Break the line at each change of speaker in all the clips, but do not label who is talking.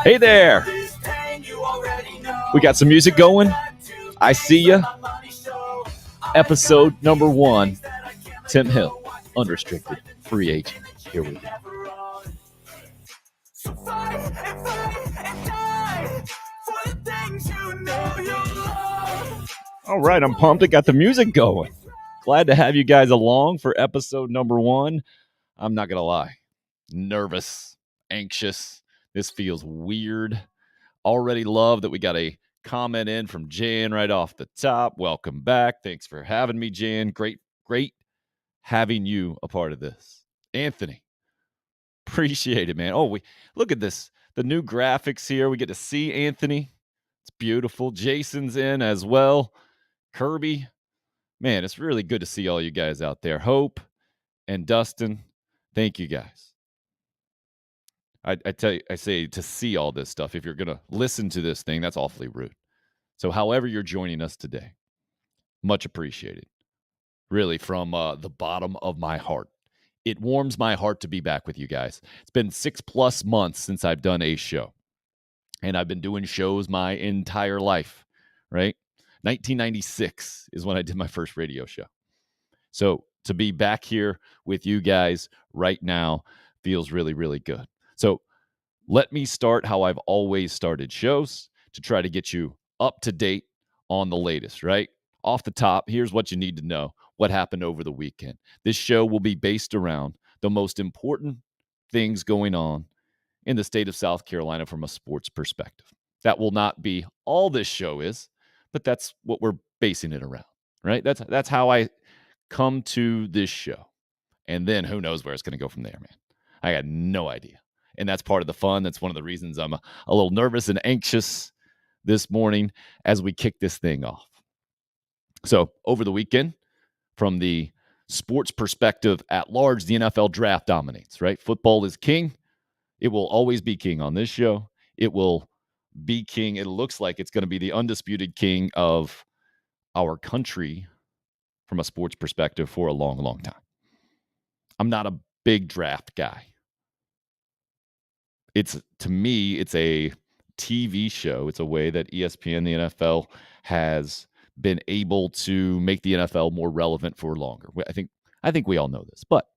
Hey there. We got some music going. I see ya. Episode number 1. Tim Hill, Unrestricted, free agent. Here we go. All right, I'm pumped. I got the music going. Glad to have you guys along for episode number 1. I'm not going to lie. Nervous, anxious. This feels weird. Already love that we got a comment in from Jan right off the top. Welcome back. Thanks for having me, Jan. Great having you a part of this. Anthony, appreciate it, man. Oh, we look at this. The new graphics here. We get to see Anthony. It's beautiful. Jason's in as well. Kirby. Man, it's really good to see all you guys out there. Hope and Dustin. Thank you guys. I say to see all this stuff. If you're going to listen to this thing, that's awfully rude. So however you're joining us today, much appreciated. Really, from the bottom of my heart. It warms my heart to be back with you guys. It's been 6+ months since I've done a show. And I've been doing shows my entire life, right? 1996 is when I did my first radio show. So to be back here with you guys right now feels really, really good. So let me start how I've always started shows to try to get you up to date on the latest, right? Off the top, here's what you need to know. What happened over the weekend. This show will be based around the most important things going on in the state of South Carolina from a sports perspective. That will not be all this show is, but that's what we're basing it around, right? That's how I come to this show. And then who knows where it's going to go from there, man. I got no idea. And that's part of the fun. That's one of the reasons I'm a little nervous and anxious this morning as we kick this thing off. So over the weekend, from the sports perspective at large, the NFL draft dominates, right? Football is king. It will always be king on this show. It will be king. It looks like it's going to be the undisputed king of our country from a sports perspective for a long, long time. I'm not a big draft guy. To me, it's a TV show. It's a way that ESPN, the NFL, has been able to make the NFL more relevant for longer. I think we all know this, but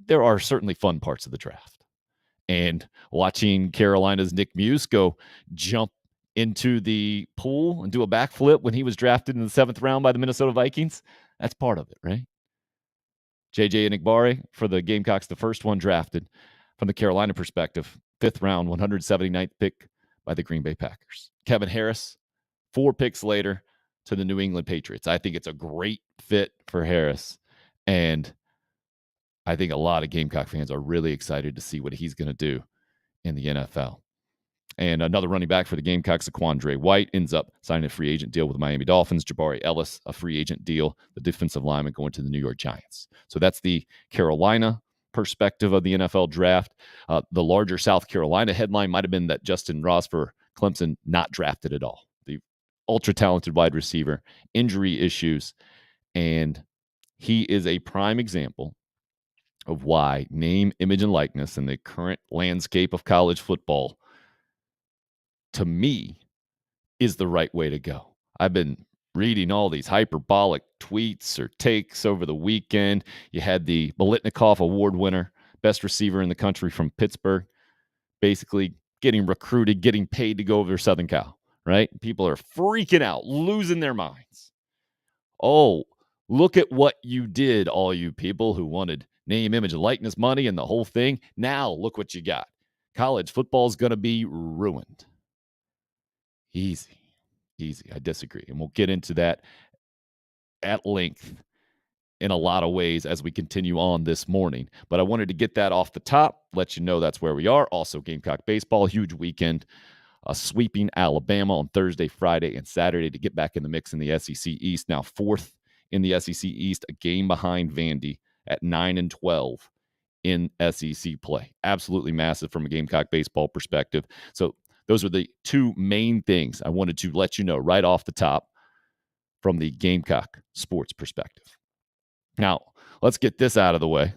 there are certainly fun parts of the draft. And watching Carolina's Nick Muse go jump into the pool and do a backflip when he was drafted in the 7th round by the Minnesota Vikings, that's part of it, right? JJ Enagbare for the Gamecocks, the first one drafted from the Carolina perspective, 5th round, 179th pick by the Green Bay Packers. Kevin Harris, 4 picks later, to the New England Patriots. I think it's a great fit for Harris. And I think a lot of Gamecock fans are really excited to see what he's going to do in the NFL. And another running back for the Gamecocks, Quandre White, ends up signing a free agent deal with the Miami Dolphins. Jabari Ellis, a free agent deal, the defensive lineman going to the New York Giants. So that's the Carolina perspective of the NFL draft. The larger South Carolina headline might have been that Justin Ross for Clemson not drafted at all. Ultra-talented wide receiver, injury issues, and he is a prime example of why name, image, and likeness in the current landscape of college football, to me, is the right way to go. I've been reading all these hyperbolic tweets or takes over the weekend. You had the Biletnikoff Award winner, best receiver in the country from Pittsburgh, basically getting recruited, getting paid to go over to Southern Cal. Right? People are freaking out, losing their minds. Oh, look at what you did, all you people who wanted name, image, and likeness money and the whole thing. Now, look what you got. College football is going to be ruined. Easy. I disagree. And we'll get into that at length in a lot of ways as we continue on this morning. But I wanted to get that off the top, let you know that's where we are. Also, Gamecock baseball, huge weekend. Sweeping Alabama on Thursday, Friday, and Saturday to get back in the mix in the SEC East. Now 4th in the SEC East, a game behind Vandy at 9-12 in SEC play. Absolutely massive from a Gamecock baseball perspective. So those are the 2 main things I wanted to let you know right off the top from the Gamecock sports perspective. Now, let's get this out of the way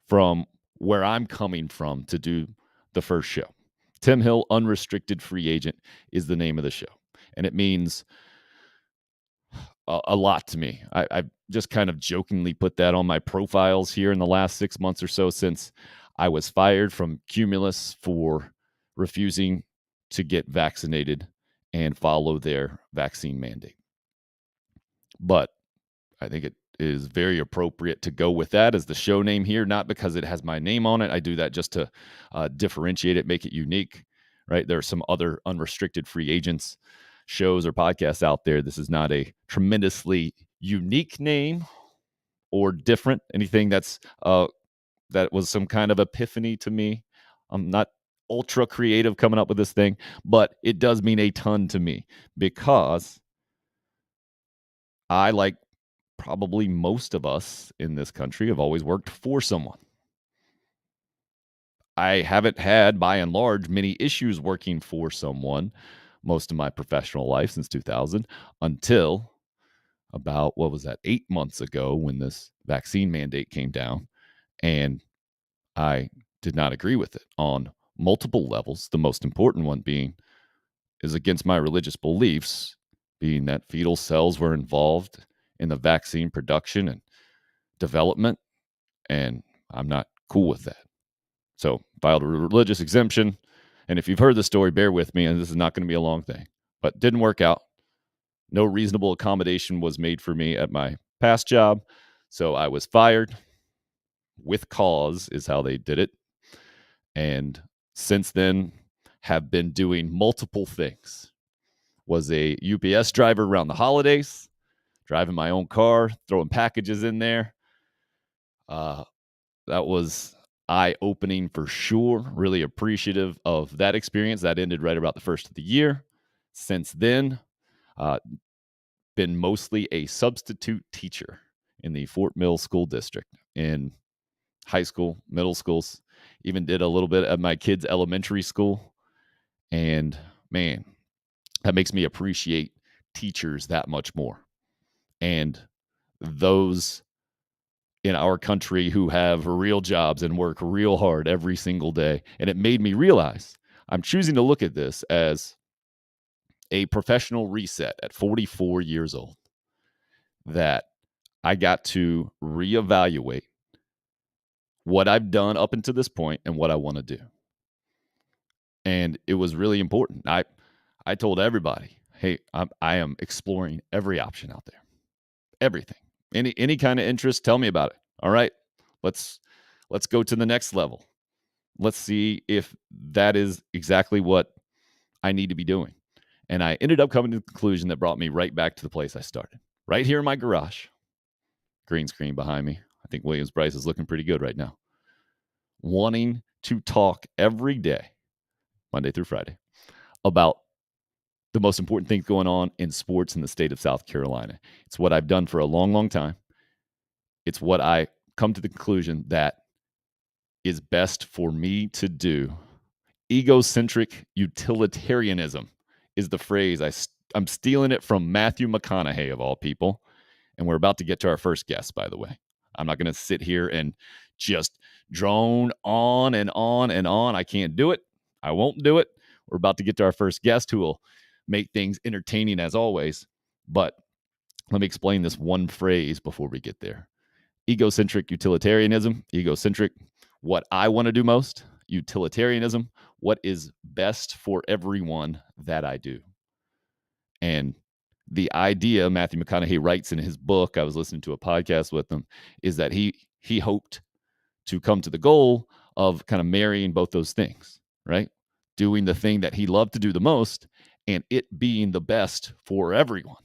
from where I'm coming from to do the first show. Tim Hill, Unrestricted Free Agent, is the name of the show. And it means a lot to me. I just kind of jokingly put that on my profiles here in the last 6 months or so since I was fired from Cumulus for refusing to get vaccinated and follow their vaccine mandate. But I think it is very appropriate to go with that as the show name here, not because it has my name on it. I do that just to differentiate it, make it unique, right? There are some other unrestricted free agents shows or podcasts out there. This is not a tremendously unique name or different, anything that's that was some kind of epiphany to me. I'm not ultra creative coming up with this thing, but it does mean a ton to me because I, like probably most of us in this country, have always worked for someone. I haven't had, by and large, many issues working for someone most of my professional life since 2000 until about, 8 months ago when this vaccine mandate came down. And I did not agree with it on multiple levels. The most important one being is against my religious beliefs, being that fetal cells were involved in the vaccine production and development, and I'm not cool with that. So filed a religious exemption. And if you've heard the story, bear with me, and this is not going to be a long thing, but didn't work out. No reasonable accommodation was made for me at my past job. So I was fired with cause is how they did it. And since then have been doing multiple things. Was a UPS driver around the holidays, driving my own car, throwing packages in there. That was eye-opening for sure. Really appreciative of that experience. That ended right about the first of the year. Since then, been mostly a substitute teacher in the Fort Mill School District in high school, middle schools, even did a little bit at my kids' elementary school. And man, that makes me appreciate teachers that much more. And those in our country who have real jobs and work real hard every single day. And it made me realize I'm choosing to look at this as a professional reset at 44 years old, that I got to reevaluate what I've done up until this point and what I want to do. And it was really important. I told everybody, hey, I am exploring every option out there. Everything. Any kind of interest, tell me about it. All right. Let's go to the next level. Let's see if that is exactly what I need to be doing. And I ended up coming to the conclusion that brought me right back to the place I started. Right here in my garage. Green screen behind me. I think Williams Bryce is looking pretty good right now. Wanting to talk every day, Monday through Friday, about the most important things going on in sports in the state of South Carolina. It's what I've done for a long, long time. It's what I come to the conclusion that is best for me to do. Egocentric utilitarianism is the phrase. I'm stealing it from Matthew McConaughey, of all people. And we're about to get to our first guest, by the way. I'm not going to sit here and just drone on and on and on. I can't do it. I won't do it. We're about to get to our first guest who will make things entertaining as always. But let me explain this one phrase before we get there. Egocentric utilitarianism, egocentric, what I want to do most. Utilitarianism, what is best for everyone that I do. And the idea Matthew McConaughey writes in his book, I was listening to a podcast with him, is that he hoped to come to the goal of kind of marrying both those things, right? Doing the thing that he loved to do the most and it being the best for everyone.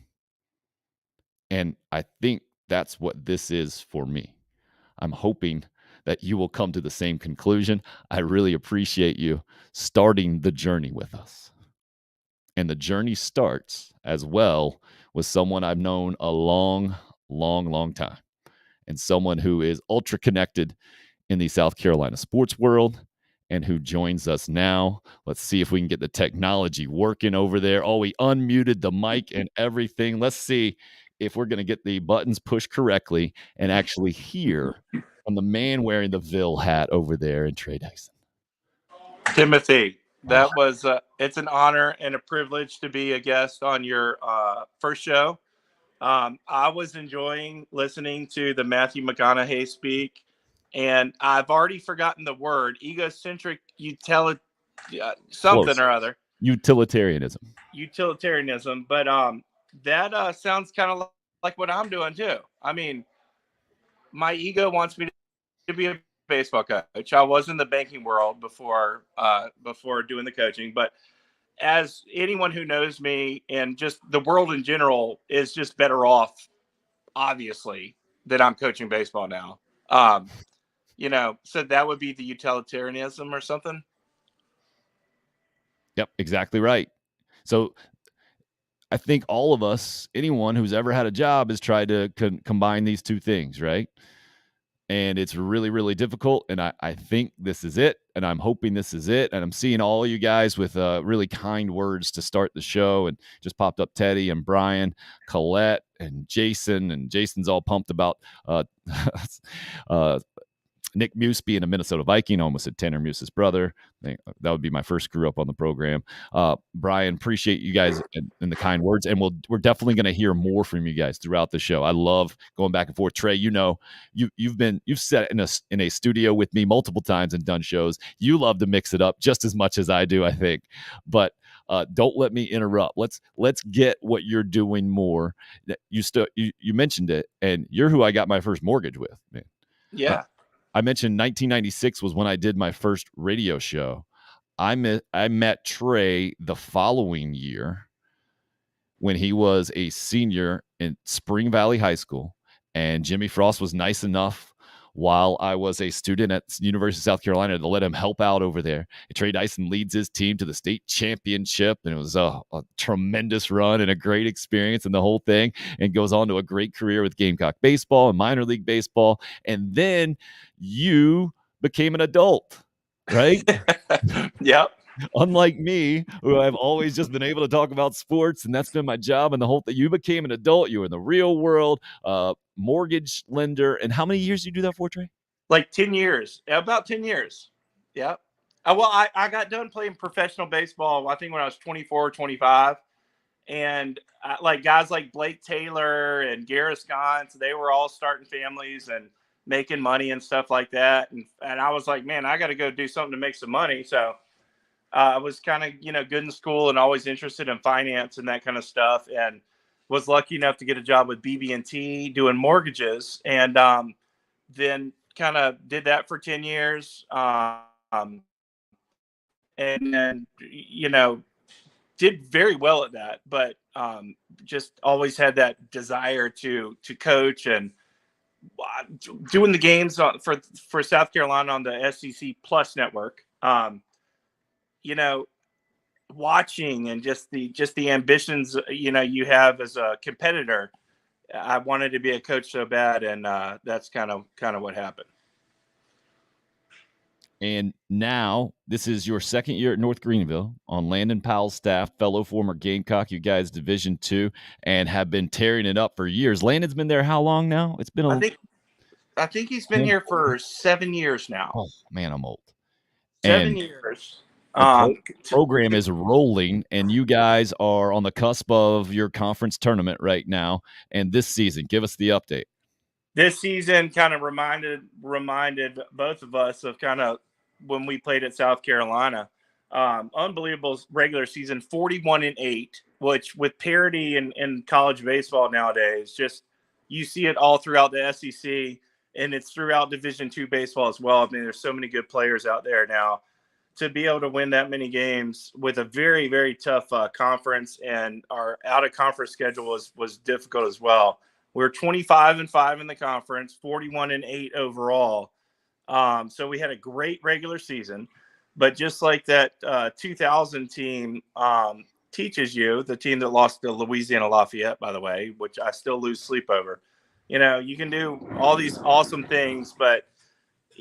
And I think that's what this is for me. I'm hoping that you will come to the same conclusion. I really appreciate you starting the journey with us. And the journey starts as well with someone I've known a long, long, long time, and someone who is ultra connected in the South Carolina sports world and who joins us now. Let's see if we can get the technology working over there. Oh, we unmuted the mic and everything. Let's see if we're going to get the buttons pushed correctly and actually hear from the man wearing the Ville hat over there in Trey Dyson.
Timothy, that was it's an honor and a privilege to be a guest on your first show. I was enjoying listening to the Matthew McConaughey speak, and I've already forgotten the word egocentric something
Close.
or other
Utilitarianism.
utilitarianism. But that sounds kind of like what I'm doing too. I mean, my ego wants me to be a baseball coach. I was in the banking world before doing the coaching, but as anyone who knows me and just the world in general is just better off, obviously, that I'm coaching baseball now. So that would be the utilitarianism or something.
Yep, exactly right. So I think all of us, anyone who's ever had a job, has tried to combine these two things, right? And it's really, really difficult. And I think this is it. And I'm hoping this is it. And I'm seeing all you guys with really kind words to start the show. And just popped up Teddy and Brian, Colette and Jason. And Jason's all pumped about Nick Muse being a Minnesota Viking. I almost said Tanner Muse's brother. That would be my first screw up on the program. Brian, appreciate you guys and the kind words, and we're definitely going to hear more from you guys throughout the show. I love going back and forth. Trey, you've sat in a studio with me multiple times and done shows. You love to mix it up just as much as I do, I think. But don't let me interrupt. Let's get what you're doing more. You mentioned it, and you're who I got my first mortgage with, man.
Yeah.
I mentioned 1996 was when I did my first radio show. I met Trey the following year when he was a senior in Spring Valley High School, and Jimmy Frost was nice enough while I was a student at University of South Carolina to let him help out over there. And Trey Dyson leads his team to the state championship, and it was a tremendous run and a great experience and the whole thing, and goes on to a great career with Gamecock baseball and minor league baseball. And then you became an adult, right?
Yep.
Unlike me, who I've always just been able to talk about sports, and that's been my job and the whole thing. You became an adult. You were in the real world, mortgage lender. And how many years did you do that for, Trey?
Like 10 years. About 10 years. Yeah. I got done playing professional baseball, I think, when I was 24 or 25. And like guys like Blake Taylor and Garris Gons, they were all starting families and making money and stuff like that. And I was like, man, I got to go do something to make some money. So I was kind of, good in school and always interested in finance and that kind of stuff. And was lucky enough to get a job with BB&T doing mortgages. And then kind of did that for 10 years. And then, did very well at that, but just always had that desire to coach and doing the games for South Carolina on the SEC Plus network. Watching and just the ambitions, you have as a competitor. I wanted to be a coach so bad, and that's kind of what happened.
And now this is your second year at North Greenville on Landon Powell's staff, fellow former Gamecock. You guys Division II and have been tearing it up for years. Landon's been there how long now? It's been
I think he's been here for 7 years now.
Oh man, I'm old.
7 years.
The program is rolling, and you guys are on the cusp of your conference tournament right now. And this season, give us the update.
This season kind of reminded both of us of kind of when we played at South Carolina. Unbelievable regular season, 41-8, which with parity in college baseball nowadays, just you see it all throughout the SEC, and it's throughout Division II baseball as well. I mean, there's so many good players out there now. To be able to win that many games with a very, very tough conference, and our out-of-conference schedule was difficult as well. We're 25-5 in the conference, 41-8 overall. So we had a great regular season, but just like that 2000 team teaches you, the team that lost to Louisiana Lafayette, by the way, which I still lose sleep over. You can do all these awesome things, but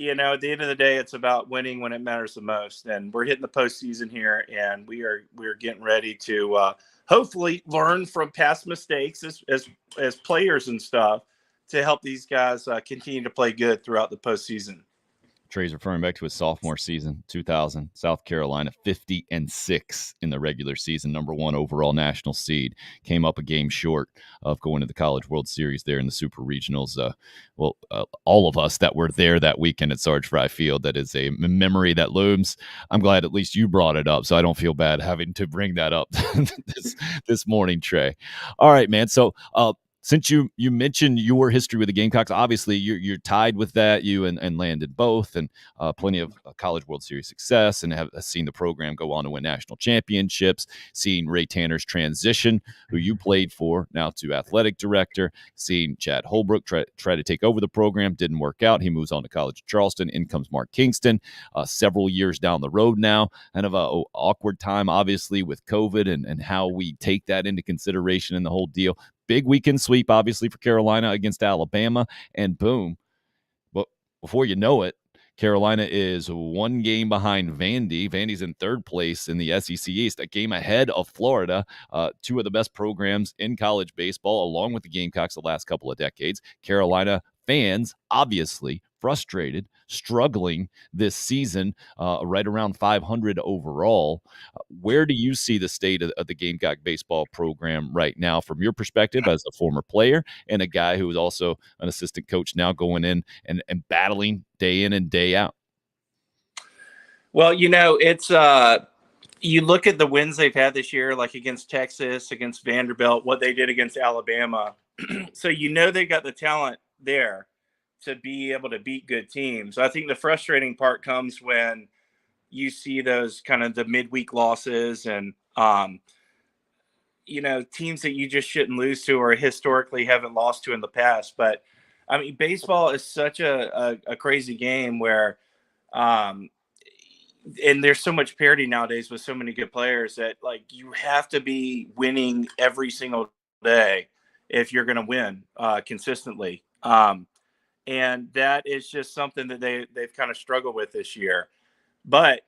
at the end of the day, it's about winning when it matters the most. And we're hitting the postseason here, and we're getting ready to hopefully learn from past mistakes as players and stuff to help these guys continue to play good throughout the postseason.
Trey's referring back to his sophomore season, 2000, South Carolina, 50-6 in the regular season, number 1 overall national seed. Came up a game short of going to the College World Series there in the Super Regionals. All of us that were there that weekend at Sarge Fry Field, that is a memory that looms. I'm glad at least you brought it up, so I don't feel bad having to bring that up this morning, Trey. All right, man. So, since you mentioned your history with the Gamecocks, obviously you're tied with that. You and Landon both, and plenty of College World Series success, and have seen the program go on to win national championships. Seeing Ray Tanner's transition, who you played for, now to athletic director. Seeing Chad Holbrook try to take over the program, didn't work out. He moves on to College of Charleston. In comes Mark Kingston. Several years down the road now, kind of a awkward time, obviously, with COVID and how we take that into consideration in the whole deal. Big weekend sweep, obviously, for Carolina against Alabama, and boom. But before you know it, Carolina is 1 game behind Vandy. Vandy's in 3rd place in the SEC East, a game ahead of Florida, 2 of the best programs in college baseball, along with the Gamecocks the last couple of decades. Carolina fans, obviously, frustrated, struggling this season, right around 500 overall. Where do you see the state of the Gamecock baseball program right now from your perspective as a former player and a guy who is also an assistant coach now, going in and battling day in and day out?
Well, it's you look at the wins they've had this year, like against Texas, against Vanderbilt, what they did against Alabama. So they got the talent there to be able to beat good teams. I think the frustrating part comes when you see those kind of the midweek losses and teams that you just shouldn't lose to or historically haven't lost to in the past. But I mean, baseball is such a crazy game where and there's so much parity nowadays with so many good players that, like, you have to be winning every single day if you're going to win consistently. And that is just something that they've kind of struggled with this year. But,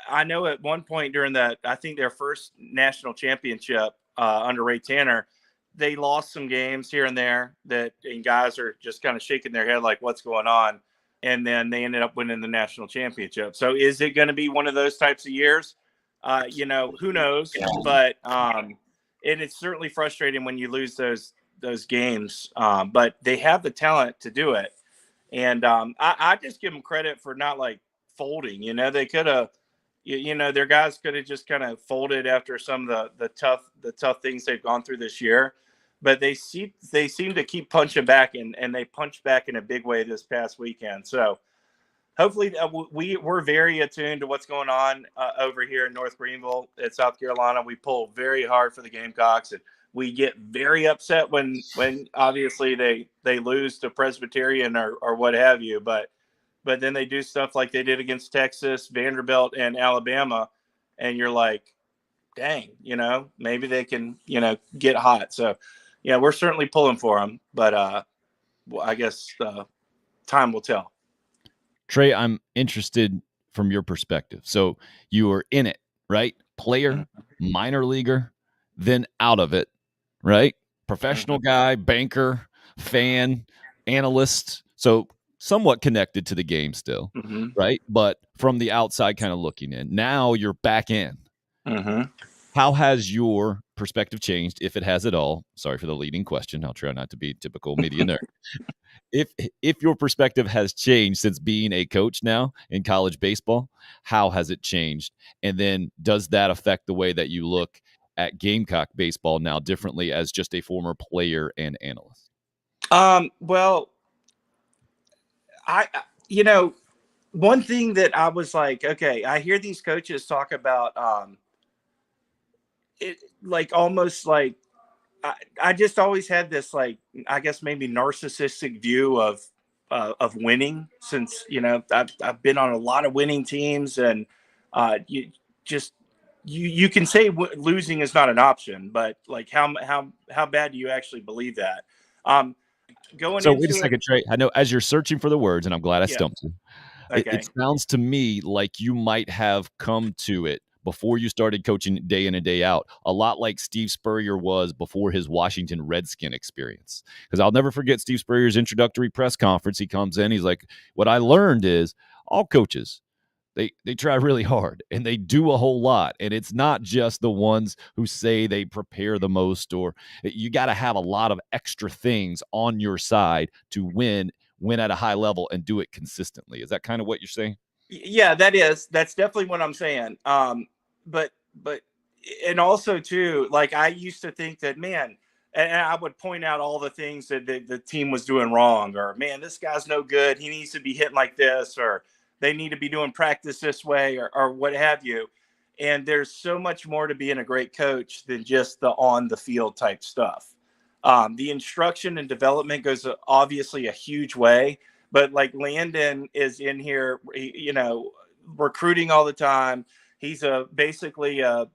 I know at one point during I think their first national championship under Ray Tanner, they lost some games here and there and guys are just kind of shaking their head like, what's going on? And then they ended up winning the national championship. So is it going to be one of those types of years? Who knows? But and it's certainly frustrating when you lose those games. But they have the talent to do it. And I just give them credit for not like folding. They could have, their guys could have just kind of folded after some of the tough things they've gone through this year. But they seem to keep punching back, and they punched back in a big way this past weekend. So hopefully we're very attuned to what's going on over here in North Greenville at South Carolina. We pull very hard for the Gamecocks, and we get very upset when obviously they lose to Presbyterian or what have you. But then they do stuff like they did against Texas, Vanderbilt, and Alabama, and you're like, dang, maybe they can, get hot. So, yeah, we're certainly pulling for them, but I guess time will tell.
Trey, I'm interested from your perspective. So you were in it, right? Player, minor leaguer, then out of it, right? Professional guy, banker, fan, analyst. So somewhat connected to the game still, right? But from the outside kind of looking in. Now you're back in. How has your perspective changed, if it has at all? Sorry for the leading question. I'll try not to be typical media nerd. If your perspective has changed since being a coach now in college baseball, how has it changed? And then does that affect the way that you look at Gamecock baseball now differently as just a former player and analyst?
Well, one thing that I was like, okay, I hear these coaches talk about it, like almost like I just always had this, like, I guess maybe narcissistic view of winning, since I've been on a lot of winning teams, and you can say losing is not an option, but like how bad do you actually believe that?
Wait a second, Trey. I know as you're searching for the words, and I'm glad I stumped you.
Okay.
It sounds to me like you might have come to it before you started coaching day in and day out, a lot like Steve Spurrier was before his Washington Redskin experience. Because I'll never forget Steve Spurrier's introductory press conference. He comes in, he's like, what I learned is all coaches, they try really hard and they do a whole lot. And it's not just the ones who say they prepare the most, or you got to have a lot of extra things on your side to win at a high level and do it consistently. Is that kind of what you're saying?
Yeah, that's definitely what I'm saying. But and also too, like I used to think that, man, and I would point out all the things that the team was doing wrong, or man, this guy's no good. He needs to be hitting like this, or they need to be doing practice this way, or what have you. And there's so much more to being a great coach than just the on the field type stuff. The instruction and development goes obviously a huge way, but like Landon is in here, recruiting all the time. He's basically a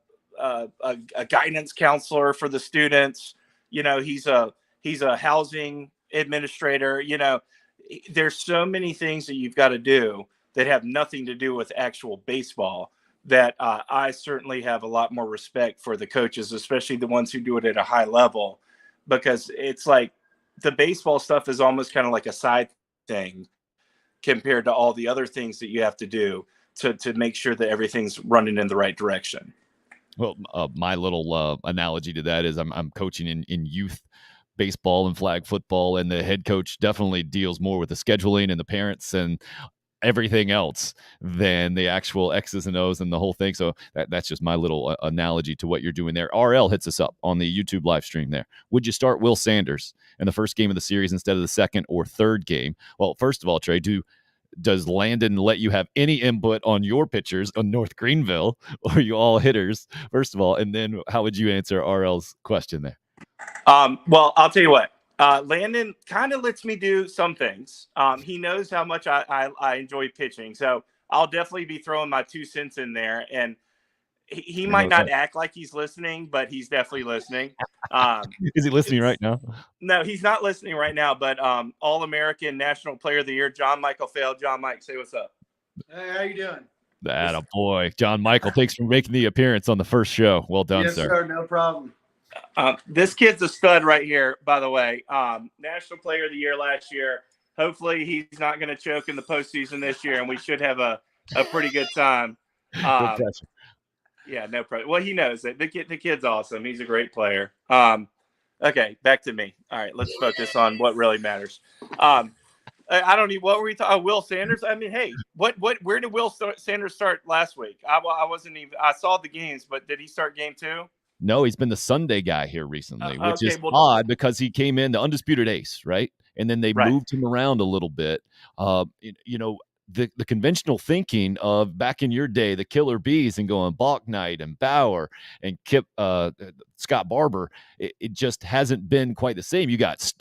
guidance counselor for the students. He's a housing administrator. There's so many things that you've got to do that have nothing to do with actual baseball that I certainly have a lot more respect for the coaches, especially the ones who do it at a high level, because it's like the baseball stuff is almost kind of like a side thing compared to all the other things that you have to do to make sure that everything's running in the right direction.
Well, my little analogy to that is I'm coaching in youth baseball and flag football, and the head coach definitely deals more with the scheduling and the parents and everything else than the actual X's and O's and the whole thing. So that's just my little analogy to what you're doing there. RL hits us up on the YouTube live stream there. Would you start Will Sanders in the first game of the series instead of the second or third game? Well, first of all, Trey, does Landon let you have any input on your pitchers on North Greenville, or are you all hitters, first of all? And then how would you answer RL's question there?
Well, I'll tell you what. Landon kind of lets me do some things. He knows how much I enjoy pitching, so I'll definitely be throwing my 2 cents in there. And he might not act like he's listening, but he's definitely listening.
Is he listening right now?
No, he's not listening right now. But All-American National Player of the Year, John Michael Feld. John Mike, say what's up.
Hey, how you doing?
That a boy, John Michael. Thanks for making the appearance on the first show. Well done,
yes,
sir.
Sir. No problem.
This kid's a stud right here, by the way. National Player of the Year last year. Hopefully he's not going to choke in the postseason this year, and we should have a pretty good time.
No pressure.
Yeah, no pressure. Well, he knows it. The kid's awesome. He's a great player. Okay, back to me. All right, let's focus on what really matters. I don't need. What were we talking? Will Sanders. I mean, hey, where did Will Sanders start last week? I wasn't even. I saw the games, but did he start game 2?
No, he's been the Sunday guy here recently, which is odd because he came in the undisputed ace, right? And then they moved him around a little bit. The conventional thinking of back in your day, the Killer Bees and going Balk Knight and Bauer and Scott Barber, it just hasn't been quite the same. You got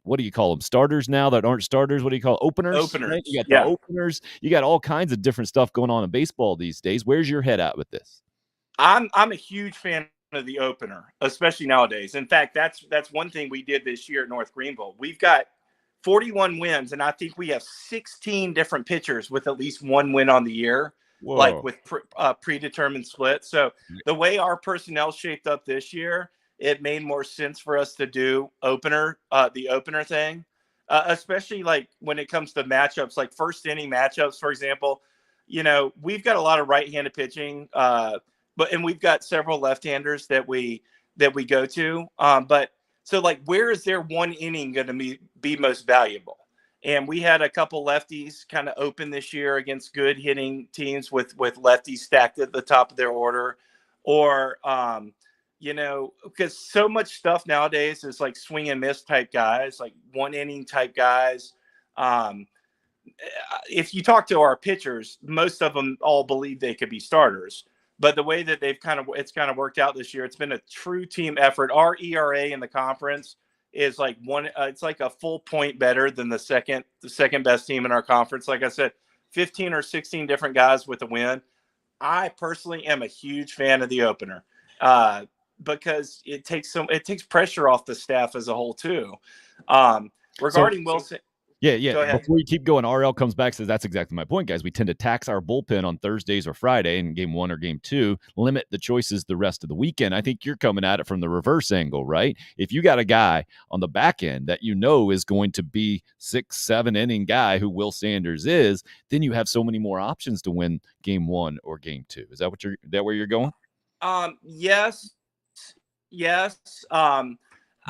what do you call them? Starters now that aren't starters. What do you call openers?
Openers.
Right? You got the openers. You got all kinds of different stuff going on in baseball these days. Where's your head at with this?
I'm a huge fan of the opener, especially nowadays. In fact, that's one thing we did this year at North Greenville. We've got 41 wins, and I think we have 16 different pitchers with at least 1 win on the year. Whoa. Like with predetermined splits. So the way our personnel shaped up this year, it made more sense for us to do the opener thing, especially like when it comes to matchups, like first inning matchups, for example. We've got a lot of right-handed pitching, and we've got several left-handers that we go to. But so like, where is their 1 inning going to be most valuable? And we had a couple lefties kind of open this year against good hitting teams with lefties stacked at the top of their order, or because so much stuff nowadays is like swing and miss type guys, like 1 inning type guys. If you talk to our pitchers, most of them all believe they could be starters. But the way that it's kind of worked out this year, it's been a true team effort. Our ERA in the conference is like it's like a full point better than the second best team in our conference. Like I said, 15 or 16 different guys with a win. I personally am a huge fan of the opener because it takes pressure off the staff as a whole too. Regarding Wilson.
Yeah.
Go ahead.
Before you keep going, RL comes back, says that's exactly my point, guys. We tend to tax our bullpen on Thursdays or Friday in game 1 or game 2, limit the choices the rest of the weekend. I think you're coming at it from the reverse angle, right? If you got a guy on the back end that you know is going to be 6-7 inning guy who Will Sanders is, then you have so many more options to win game 1 or game 2. Is that where you're going?
Yes.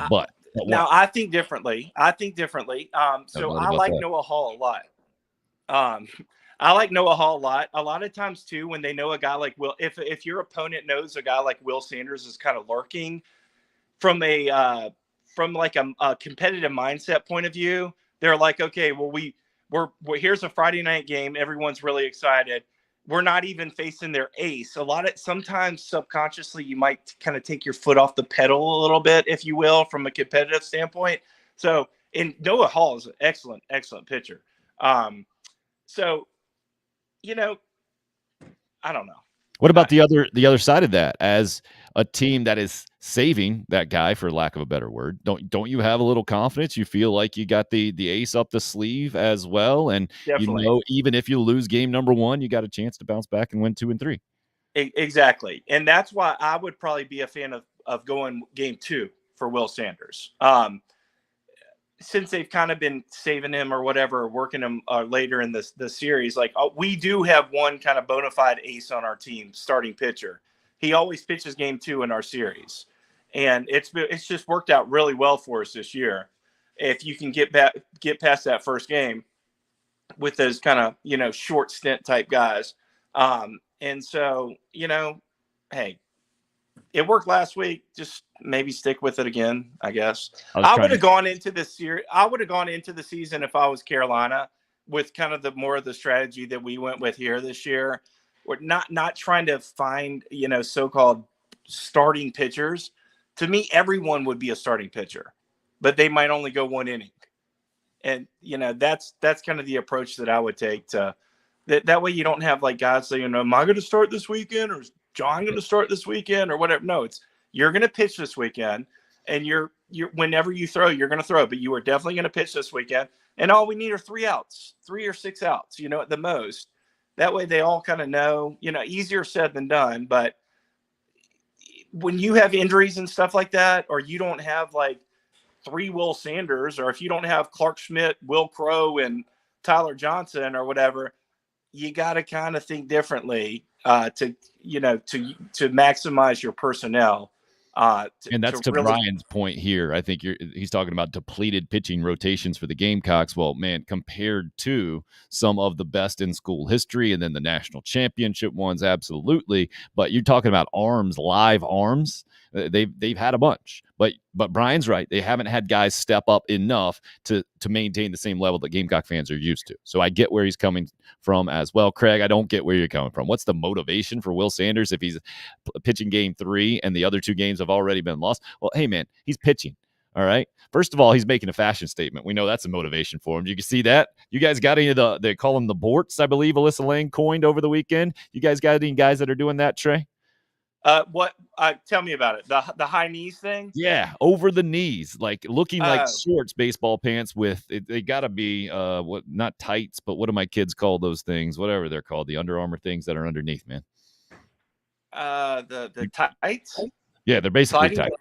But
Now I think differently. So
what
I
about
like
that?
Noah Hall a lot. I like Noah Hall a lot. A lot of times too, when they know a guy like Will, if your opponent knows a guy like Will Sanders is kind of lurking from a competitive mindset point of view, they're like, okay, well we're here's a Friday night game. Everyone's really excited. We're not even facing their ace. Sometimes subconsciously you might kind of take your foot off the pedal a little bit, if you will, from a competitive standpoint. So, and Noah Hall is an excellent pitcher. So, I don't know.
What about the other side of that? As a team that is saving that guy, for lack of a better word, don't you have a little confidence? You feel like you got the ace up the sleeve as well, and
Definitely.
even if you lose game number 1, you got a chance to bounce back and win 2 and 3.
Exactly, and that's why I would probably be a fan of going game 2 for Will Sanders. Since they've kind of been saving him or whatever, working him later in the series, like we do have one kind of bona fide ace on our team, starting pitcher. He always pitches game 2 in our series, and it's just worked out really well for us this year. If you can get past that first game with those kind of short stint type guys, and so hey, it worked last week. Just maybe stick with it again, I guess. I would have gone into the series. I would have gone into the season if I was Carolina with kind of the more of the strategy that we went with here this year. We're not trying to find, so-called starting pitchers. To me, everyone would be a starting pitcher, but they might only go 1 inning. And, that's kind of the approach that I would take to that way. You don't have like guys saying, am I going to start this weekend, or is John going to start this weekend, or whatever? No, you're going to pitch this weekend, and you're whenever you throw, you're going to throw, but you are definitely going to pitch this weekend. And all we need are 3 outs, 3 or 6 outs, at the most. That way they all kind of know, easier said than done. But when you have injuries and stuff like that, or you don't have like 3 Will Sanders, or if you don't have Clark Schmidt, Will Crow, and Tyler Johnson or whatever, you got to kind of think differently to maximize your personnel.
And that's to Brian's point here. I think he's talking about depleted pitching rotations for the Gamecocks. Well, man, compared to some of the best in school history and then the national championship ones, absolutely. But you're talking about live arms. They've had a bunch, but Brian's right. They haven't had guys step up enough to maintain the same level that Gamecock fans are used to. So I get where he's coming from as well. Craig, I don't get where you're coming from. What's the motivation for Will Sanders if he's pitching game 3 and the other 2 games have already been lost? Well, hey man, he's pitching. All right. First of all, he's making a fashion statement. We know that's a motivation for him. You can see that. You guys got any of they call them the Borts, I believe Alyssa Lane coined over the weekend. You guys got any guys that are doing that, Trey?
What? Tell me about it. The high knees thing.
Yeah, over the knees, like looking like shorts, baseball pants with they got to be not tights, but what do my kids call those things? Whatever they're called, the Under Armour things that are underneath, man.
The tights.
Yeah, they're basically tight.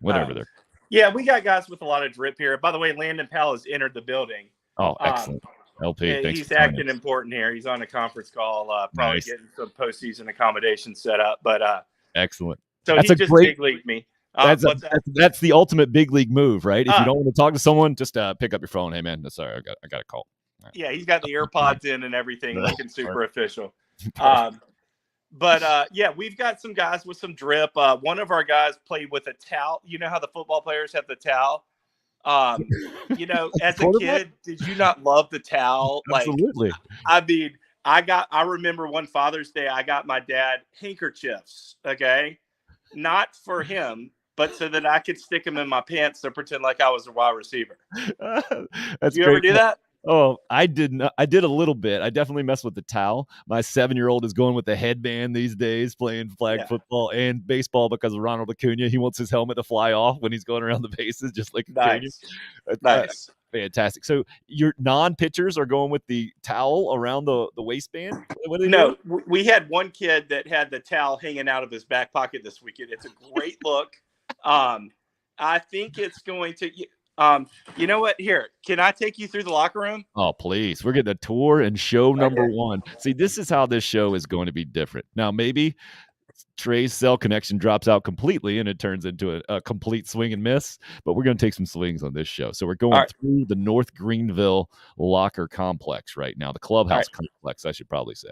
Whatever they're.
Yeah, we got guys with a lot of drip here. By the way, Landon Powell has entered the building.
Oh, excellent. LP, thanks.
He's acting important here. He's on a conference call, probably getting some postseason accommodations set up. But
excellent.
So that's he just big league me.
That's the ultimate big league move, right? If you don't want to talk to someone, just pick up your phone. Hey man, sorry, I got a call.
Right. Yeah, he's got the AirPods in and everything, looking super official. Yeah, we've got some guys with some drip. One of our guys played with a towel. You know how the football players have the towel. As a kid, did you not love the towel?
Absolutely.
I remember one Father's Day, I got my dad handkerchiefs. Okay, not for him, but so that I could stick them in my pants to pretend like I was a wide receiver.
That's
you ever do that?
Oh, I didn't. I did a little bit. I definitely messed with the towel. My 7-year-old is going with the headband these days, playing flag football and baseball because of Ronald Acuna. He wants his helmet to fly off when he's going around the bases, just like Acuna.
Nice.
Fantastic. So your non-pitchers are going with the towel around the waistband? What are they
No,
doing?
we had one kid that had the towel hanging out of his back pocket this weekend. It's a great look. I think it's going to you know what? Here, can I take you through the locker room?
Oh, please. We're getting a tour and show number one. See, this is how this show is going to be different. Now, maybe Trey's cell connection drops out completely and it turns into a complete swing and miss, but we're going to take some swings on this show. So we're going through the North Greenville locker complex right now, the clubhouse complex, I should probably say.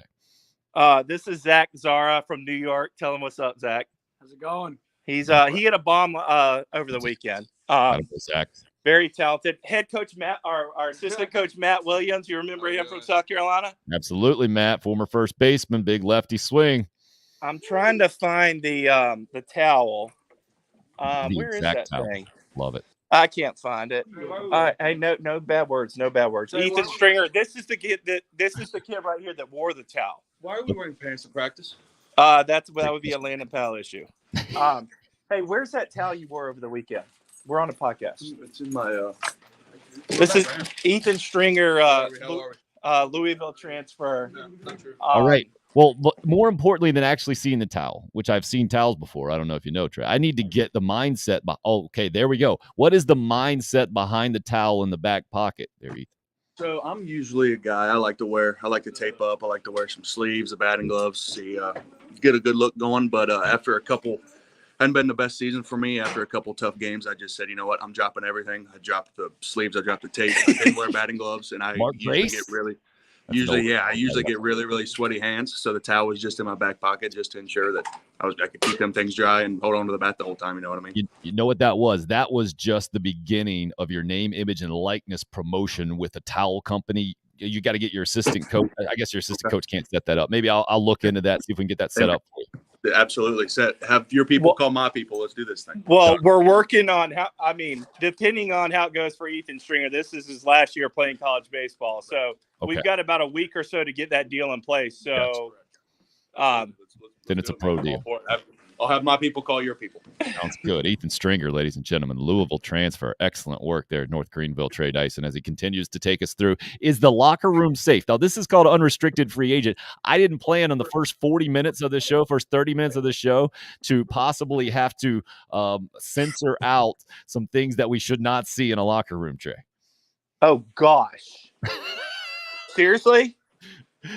This is Zach Zara from New York. Tell him what's up, Zach.
How's it going?
He's he hit a bomb over the weekend.
Zach.
Very talented. Head coach Matt, our assistant coach Matt Williams. You remember him from South Carolina?
Absolutely, Matt, former first baseman, big lefty swing.
I'm trying to find the towel. Where is that thing?
Love it.
I can't find it. Hey, no bad words. No bad words. Ethan Stringer. This is the kid right here that wore the towel.
Why are we wearing pants to practice?
That would be a Landon Powell issue. Hey, where's that towel you wore over the weekend? We're on a podcast.
It's in my.
This is Ethan Stringer, Louisville transfer.
All right. Well, more importantly than actually seeing the towel, which I've seen towels before. I don't know if you know, Trey. I need to get the mindset. Okay, there we go. What is the mindset behind the towel in the back pocket there, Ethan?
So I'm usually a guy. I like to tape up. I like to wear some sleeves, a batting gloves, see, get a good look going. But after hadn't been the best season for me. After a couple tough games, I just said, you know what? I'm dropping everything. I dropped the sleeves. I dropped the tape. I didn't wear batting gloves, and I usually get really, really sweaty hands. So the towel was just in my back pocket just to ensure that I could keep them things dry and hold on to the bat the whole time. You know what I mean?
You know what that was? That was just the beginning of your name, image, and likeness promotion with a towel company. You got to get your assistant coach. I guess your assistant coach can't set that up. Maybe I'll look into that, see if we can get that set up for you.
Absolutely. Have your people call my people. Let's do this thing.
Well, we're working on depending on how it goes for Ethan Stringer, this is his last year playing college baseball. So we've got about a week or so to get that deal in place. So
then it's a pro deal.
I'll have my people call your people.
Sounds good. Ethan Stringer, ladies and gentlemen, Louisville transfer. Excellent work there at North Greenville. Trey Dyson, as he continues to take us through. Is the locker room safe? Now, this is called unrestricted free agent. I didn't plan on the first 40 minutes of this show, first 30 minutes of this show, to possibly have to censor out some things that we should not see in a locker room, Trey.
Oh, gosh. Seriously?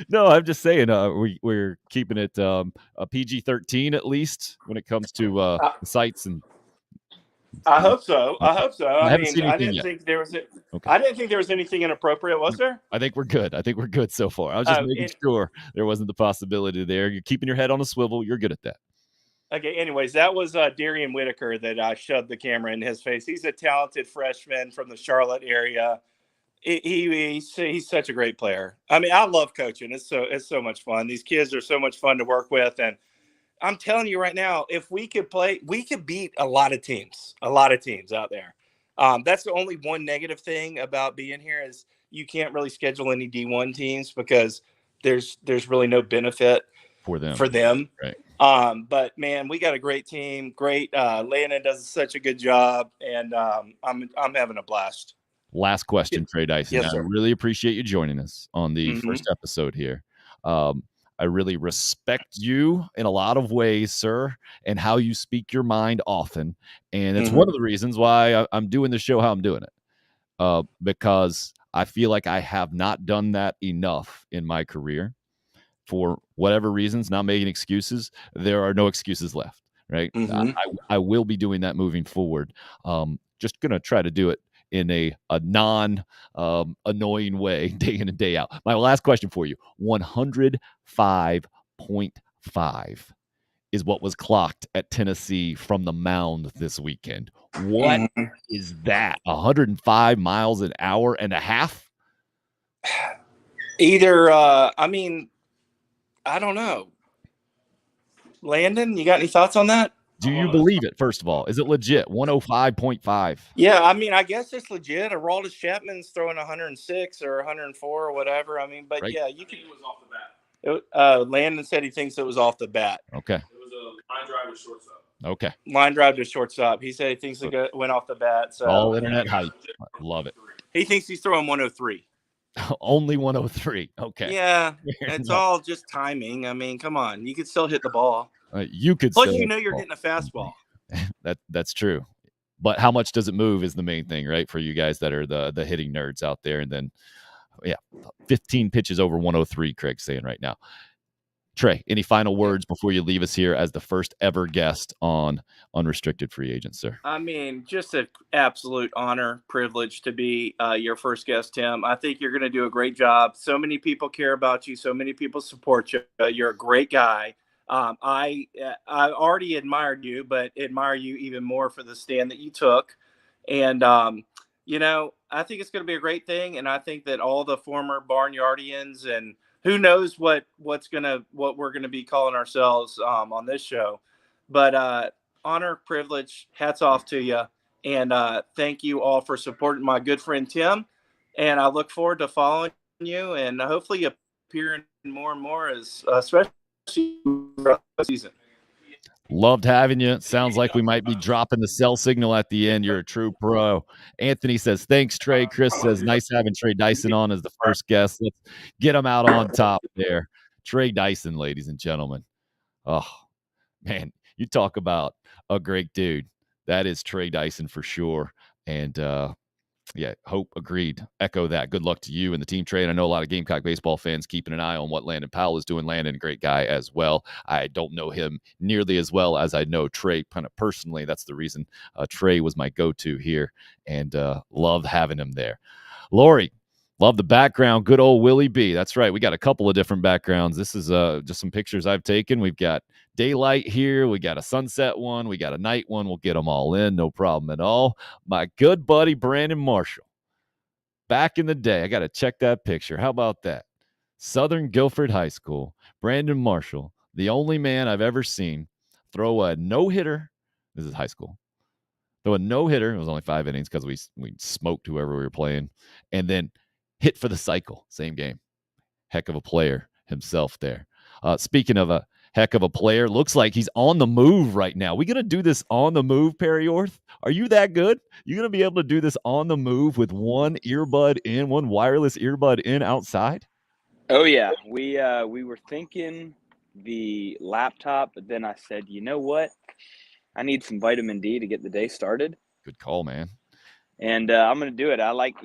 No, I'm just saying we're keeping it a PG-13 at least when it comes to sites and.
I hope so. I didn't think there was anything inappropriate. Was there?
I think we're good so far. I was just making sure there wasn't the possibility there. You're keeping your head on a swivel. You're good at that.
Okay. Anyways, that was Darian Whitaker that I shoved the camera in his face. He's a talented freshman from the Charlotte area. He's such a great player. I mean, I love coaching. It's so much fun. These kids are so much fun to work with, and I'm telling you right now, if we could play, we could beat a lot of teams out there. That's the only one negative thing about being here is you can't really schedule any D1 teams because there's really no benefit for them.
Right.
But man, we got a great team. Great. Landon does such a good job, and I'm having a blast.
Last question, Trey Dyson.
Yes,
I really appreciate you joining us on the first episode here. I really respect you in a lot of ways, sir, and how you speak your mind often. And it's one of the reasons why I'm doing the show how I'm doing it, because I feel like I have not done that enough in my career for whatever reasons, not making excuses. There are no excuses left, right? I will be doing that moving forward. Just going to try to do it in a non annoying way day in and day out. My last question for you, 105.5 is what was clocked at Tennessee from the mound this weekend. What is that? 105 miles an hour and a half?
Either, I don't know. Landon, you got any thoughts on that?
Do you believe it? First of all, is it legit? 105.5.
Yeah, I mean, I guess it's legit. Aroldis Chapman's throwing 106 or 104 or whatever. I mean, but
Right.
yeah, you can. It was off the bat. Landon said he thinks it was off the bat.
Okay.
It was a line drive to shortstop.
Okay.
Line drive to shortstop. He said he thinks it went off the bat. So
all internet hype. Love it.
He thinks he's throwing 103.
Only 103. Okay.
Yeah, it's all just timing. I mean, come on, you could still hit the ball.
You could.
Plus,
still
you know, you're getting a fastball.
That's true. But how much does it move is the main thing, right? For you guys that are the hitting nerds out there. And then, 15 pitches over 103, Craig's saying right now. Trey, any final words before you leave us here as the first ever guest on Unrestricted Free Agents, sir?
I mean, just an absolute honor, privilege to be your first guest, Tim. I think you're going to do a great job. So many people care about you. So many people support you. You're a great guy. I already admired you, but admire you even more for the stand that you took. And, you know, I think it's going to be a great thing. And I think that all the former Barnyardians and who knows what we're going to be calling ourselves on this show. But honor, privilege, hats off to you. And thank you all for supporting my good friend Tim. And I look forward to following you and hopefully appearing more and more as especially throughout the season.
Loved having you. Sounds like we might be dropping the cell signal at the end. You're a true pro. Anthony says, thanks, Trey. Chris says, nice having Trey Dyson on as the first guest. Let's get him out on top there. Trey Dyson, ladies and gentlemen. Oh, man, you talk about a great dude. That is Trey Dyson for sure. And Hope agreed. Echo that. Good luck to you and the team, Trey. And I know a lot of Gamecock baseball fans keeping an eye on what Landon Powell is doing. Landon, a great guy as well. I don't know him nearly as well as I know Trey kind of personally. That's the reason Trey was my go-to here, and loved having him there. Lori, love the background. Good old Willie B. That's right. We got a couple of different backgrounds. This is just some pictures I've taken. We've got daylight here. We got a sunset one. We got a night one. We'll get them all in. No problem at all. My good buddy, Brandon Marshall. Back in the day, I got to check that picture. How about that? Southern Guilford High School. Brandon Marshall, the only man I've ever seen throw a no-hitter. This is high school. Throw a no-hitter. It was only 5 innings because we smoked whoever we were playing. And then hit for the cycle. Same game. Heck of a player himself there. Speaking of a heck of a player, looks like he's on the move right now. We going to do this on the move, Perry Orth? Are you that good? You going to be able to do this on the move with one earbud in, one wireless earbud in outside?
Oh, yeah. We were thinking the laptop, but then I said, you know what? I need some vitamin D to get the day started.
Good call, man.
And I'm going to do it. I like,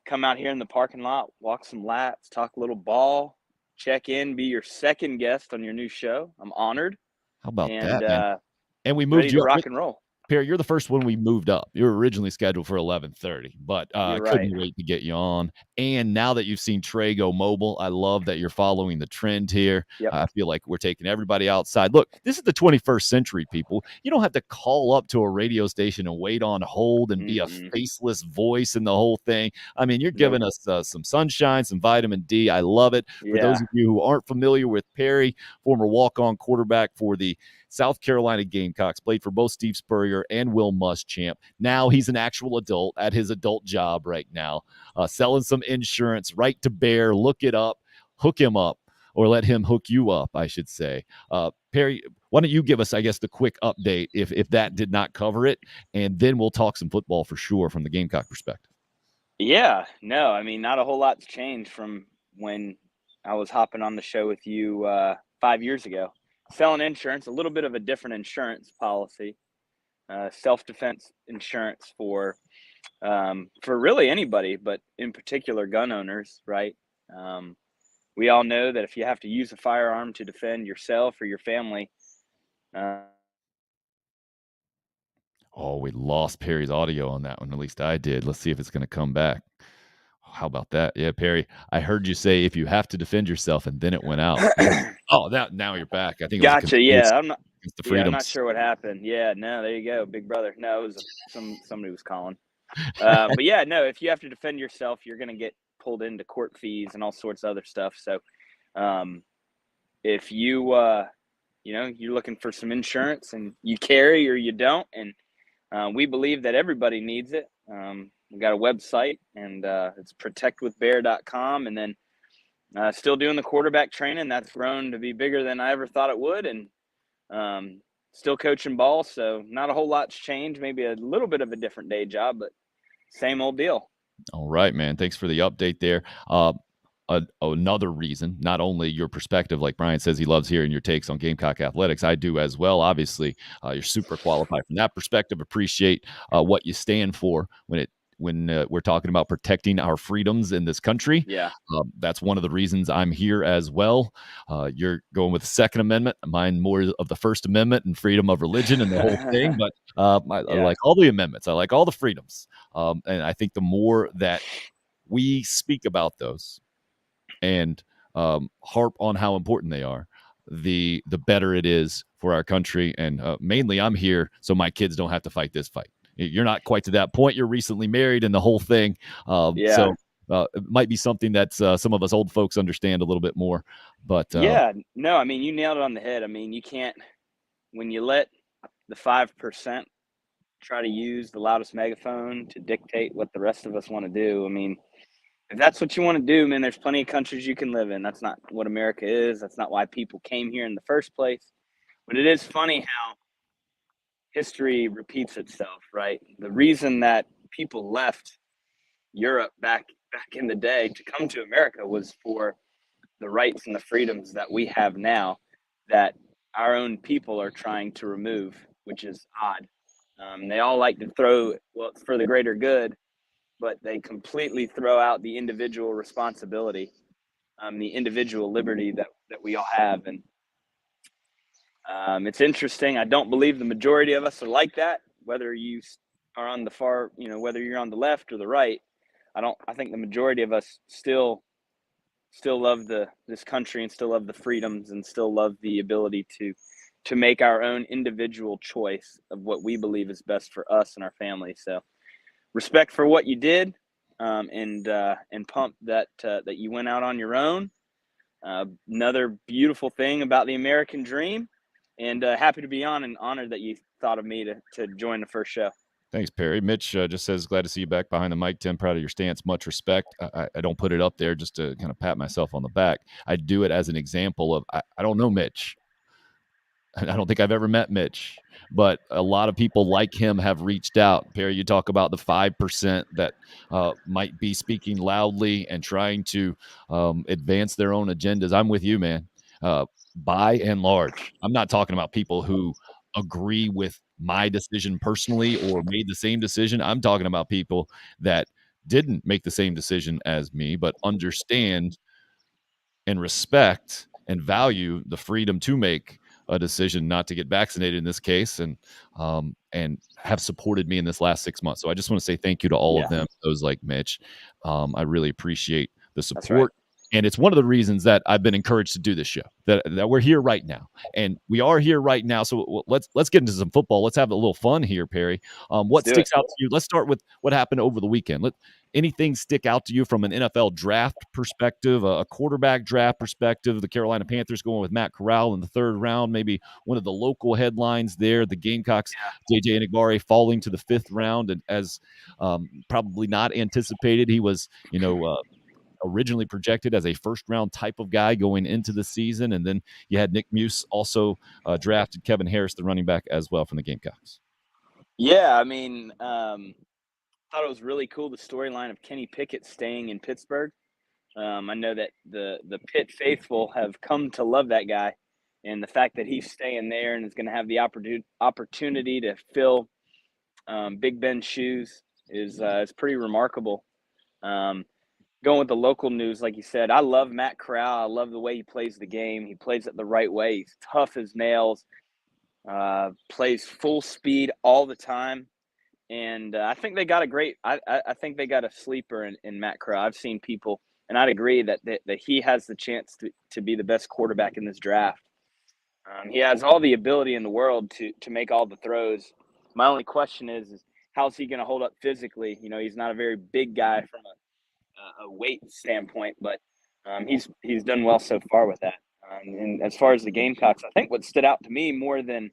come out here in the parking lot, walk some laps, talk a little ball, check in, be your second guest on your new show. I'm honored.
How about that, man? And we moved
ready
you
to rock and roll.
Perry, you're the first one we moved up. You were originally scheduled for 11:30, but couldn't wait to get you on. And now that you've seen Trey go mobile, I love that you're following the trend here.
Yep.
I feel like we're taking everybody outside. Look, this is the 21st century, people. You don't have to call up to a radio station and wait on hold and be a faceless voice and the whole thing. I mean, you're giving us some sunshine, some vitamin D. I love it. For those of you who aren't familiar with Perry, former walk-on quarterback for the South Carolina Gamecocks, played for both Steve Spurrier and Will Muschamp. Now he's an actual adult at his adult job right now, selling some insurance, right to bear. Look it up, hook him up, or let him hook you up, I should say. Perry, why don't you give us, I guess, the quick update if that did not cover it, and then we'll talk some football for sure from the Gamecock perspective.
Yeah, no, I mean, not a whole lot's changed from when I was hopping on the show with you 5 years ago. Selling insurance, a little bit of a different insurance policy, self-defense insurance for really anybody, but in particular gun owners, right? We all know that if you have to use a firearm to defend yourself or your family.
We lost Perry's audio on that one. At least I did. Let's see if it's going to come back. How about that? Yeah, Perry, I heard you say if you have to defend yourself, and then it went out. Now you're back. I think.
Gotcha. Yeah, I'm not sure what happened. Yeah, no, there you go, big brother. No, it was somebody was calling. But yeah, no, if you have to defend yourself, you're going to get pulled into court fees and all sorts of other stuff. So, if you you're looking for some insurance and you carry or you don't. And we believe that everybody needs it. We've got a website, and it's protectwithbear.com. And then still doing the quarterback training. That's grown to be bigger than I ever thought it would. And still coaching ball. So not a whole lot's changed, maybe a little bit of a different day job, but same old deal.
All right, man. Thanks for the update there. Another reason, not only your perspective, like Brian says, he loves hearing your takes on Gamecock athletics. I do as well. Obviously, you're super qualified from that perspective. Appreciate what you stand for when we're talking about protecting our freedoms in this country.
Yeah.
That's one of the reasons I'm here as well. You're going with the Second Amendment, mine more of the First Amendment and freedom of religion and the whole thing. But I like all the amendments. I like all the freedoms. And I think the more that we speak about those and harp on how important they are, the better it is for our country. And mainly I'm here so my kids don't have to fight this fight. You're not quite to that point. You're recently married and the whole thing. So it might be something that some of us old folks understand a little bit more. But
no, I mean, you nailed it on the head. I mean, you can't, when you let the 5% try to use the loudest megaphone to dictate what the rest of us want to do. I mean, if that's what you want to do, man, there's plenty of countries you can live in. That's not what America is. That's not why people came here in the first place. But it is funny how history repeats itself, right? The reason that people left Europe back in the day to come to America was for the rights and the freedoms that we have now that our own people are trying to remove, which is odd. They all like to throw, well, it's for the greater good, but they completely throw out the individual responsibility, the individual liberty that we all have. And it's interesting. I don't believe the majority of us are like that, whether you are on the far, whether you're on the left or the right. I think the majority of us still love this country and still love the freedoms and still love the ability to make our own individual choice of what we believe is best for us and our family. So respect for what you did, and pumped that you went out on your own. Another beautiful thing about the American dream, and happy to be on and honored that you thought of me to join the first show.
Thanks, Perry. Mitch just says, glad to see you back behind the mic, Tim. Proud of your stance. Much respect. I don't put it up there just to kind of pat myself on the back. I do it as an example of, I don't know Mitch. I don't think I've ever met Mitch, but a lot of people like him have reached out. Perry, you talk about the 5% that might be speaking loudly and trying to advance their own agendas. I'm with you, man. By and large, I'm not talking about people who agree with my decision personally or made the same decision. I'm talking about people that didn't make the same decision as me, but understand and respect and value the freedom to make a decision not to get vaccinated in this case, and have supported me in this last 6 months. So I just want to say thank you to all of them, those like Mitch. I really appreciate the support. And it's one of the reasons that I've been encouraged to do this show, that we're here right now. And we are here right now. So let's get into some football. Let's have a little fun here, Perry. What sticks out to you? Let's start with what happened over the weekend. Anything stick out to you from an NFL draft perspective, a quarterback draft perspective? The Carolina Panthers going with Matt Corral in the third round, maybe one of the local headlines there. The Gamecocks, JJ Enagbare falling to the fifth round, and as probably not anticipated, he was, originally projected as a first-round type of guy going into the season. And then you had Nick Muse also drafted Kevin Harris, the running back, as well from the Gamecocks.
Yeah, I mean, thought it was really cool, the storyline of Kenny Pickett staying in Pittsburgh. I know that the Pitt faithful have come to love that guy, and the fact that he's staying there and is going to have the opportunity to fill Big Ben's shoes is pretty remarkable. Going with the local news, like you said, I love Matt Corral. I love the way he plays the game. He plays it the right way. He's tough as nails, plays full speed all the time. And I think they got I think they got a sleeper in Matt Corral. I've seen people, and I'd agree that he has the chance to be the best quarterback in this draft. He has all the ability in the world to make all the throws. My only question is how's he going to hold up physically? He's not a very big guy from a weight standpoint, but he's done well so far with that. And as far as the Gamecocks, I think what stood out to me more than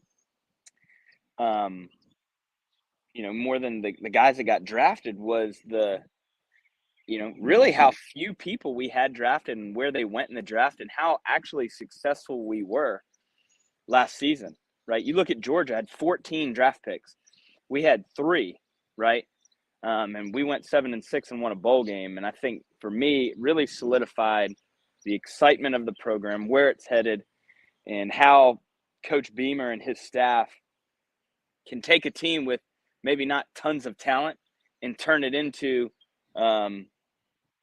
the guys that got drafted was really how few people we had drafted and where they went in the draft and how actually successful we were last season, right? You look at Georgia had 14 draft picks. We had 3, right? And we went 7-6 and won a bowl game. And I think for me, it really solidified the excitement of the program, where it's headed, and how Coach Beamer and his staff can take a team with maybe not tons of talent and turn it into a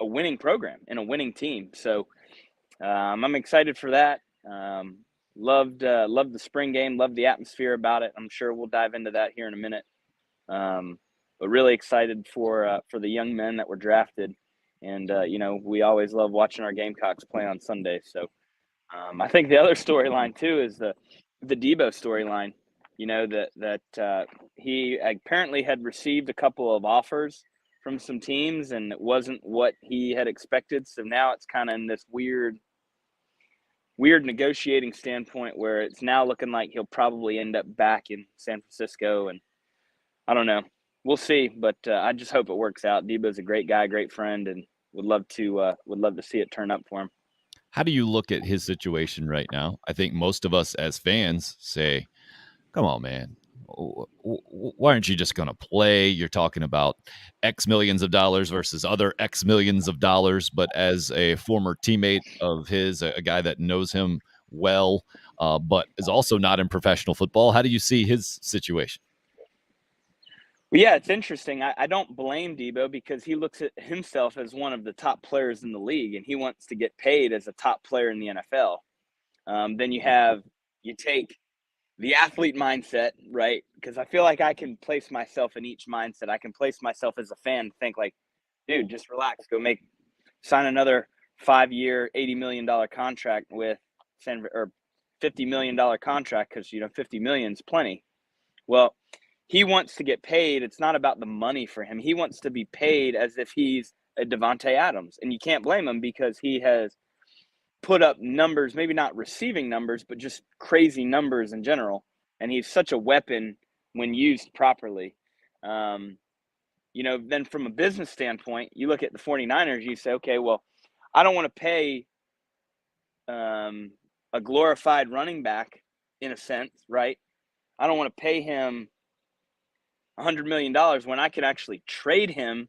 winning program and a winning team. So I'm excited for that. Loved the spring game, loved the atmosphere about it. I'm sure we'll dive into that here in a minute. But really excited for the young men that were drafted. And, we always love watching our Gamecocks play on Sunday. So I think the other storyline, too, is the Debo storyline, that he apparently had received a couple of offers from some teams, and it wasn't what he had expected. So now it's kind of in this weird negotiating standpoint where it's now looking like he'll probably end up back in San Francisco. And I don't know. We'll see, but I just hope it works out. Debo's a great guy, great friend, and would love to see it turn up for him.
How do you look at his situation right now? I think most of us as fans say, come on, man. Why aren't you just going to play? You're talking about X millions of dollars versus other X millions of dollars. But as a former teammate of his, a guy that knows him well, but is also not in professional football, how do you see his situation?
Well, yeah, it's interesting. I don't blame Debo because he looks at himself as one of the top players in the league, and he wants to get paid as a top player in the NFL. Then you take the athlete mindset, right? Because I feel like I can place myself in each mindset. I can place myself as a fan, think like, dude, just relax, sign another 5-year, $80 million contract with or $50 million contract because $50 million is plenty. Well, he wants to get paid. It's not about the money for him. He wants to be paid as if he's a Devontae Adams, and you can't blame him because he has put up numbers, maybe not receiving numbers, but just crazy numbers in general. And he's such a weapon when used properly. Then from a business standpoint, you look at the 49ers, you say, okay, well, I don't want to pay a glorified running back in a sense, right? I don't want to pay him $100 million when I could actually trade him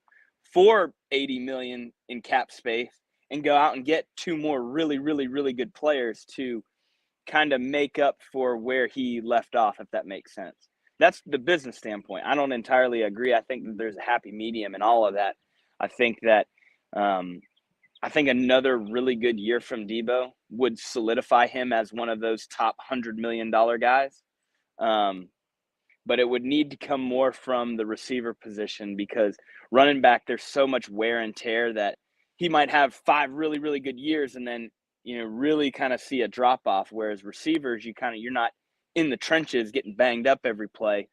for $80 million in cap space and go out and get 2 more really, really, really good players to kind of make up for where he left off, if that makes sense. That's the business standpoint. I don't entirely agree. I think that there's a happy medium in all of that. I think that another really good year from Debo would solidify him as one of those top $100 million guys. But it would need to come more from the receiver position because running back, there's so much wear and tear that he might have 5 really, really good years and then, really kind of see a drop off. Whereas receivers, you're not in the trenches getting banged up every play,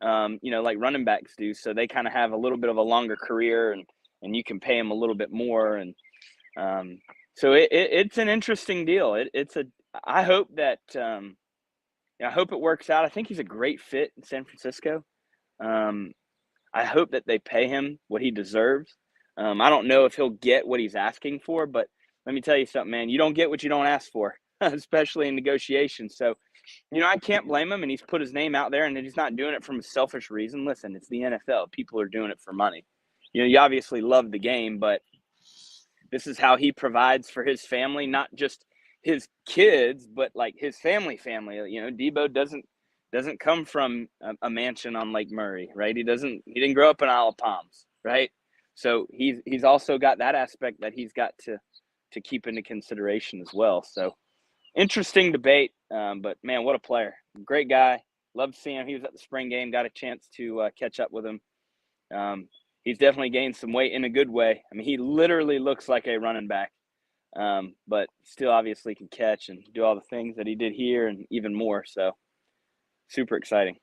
like running backs do. So they kind of have a little bit of a longer career and you can pay them a little bit more. And so it's an interesting deal. I hope that, I hope it works out. I think he's a great fit in San Francisco. I hope that they pay him what he deserves. I don't know if he'll get what he's asking for, but let me tell you something, man. You don't get what you don't ask for, especially in negotiations. So, I can't blame him, and he's put his name out there, and he's not doing it from a selfish reason. Listen, it's the NFL. People are doing it for money. You obviously love the game, but this is how he provides for his family, not just his kids, but like his family. Debo doesn't come from a mansion on Lake Murray, right? He didn't grow up in Isle of Palms, right? So he's also got that aspect that he's got to keep into consideration as well. So interesting debate, but man, what a player. Great guy. Loved seeing him. He was at the spring game, got a chance to catch up with him. He's definitely gained some weight in a good way. I mean, he literally looks like a running back. But still obviously can catch and do all the things that he did here and even more. So super exciting.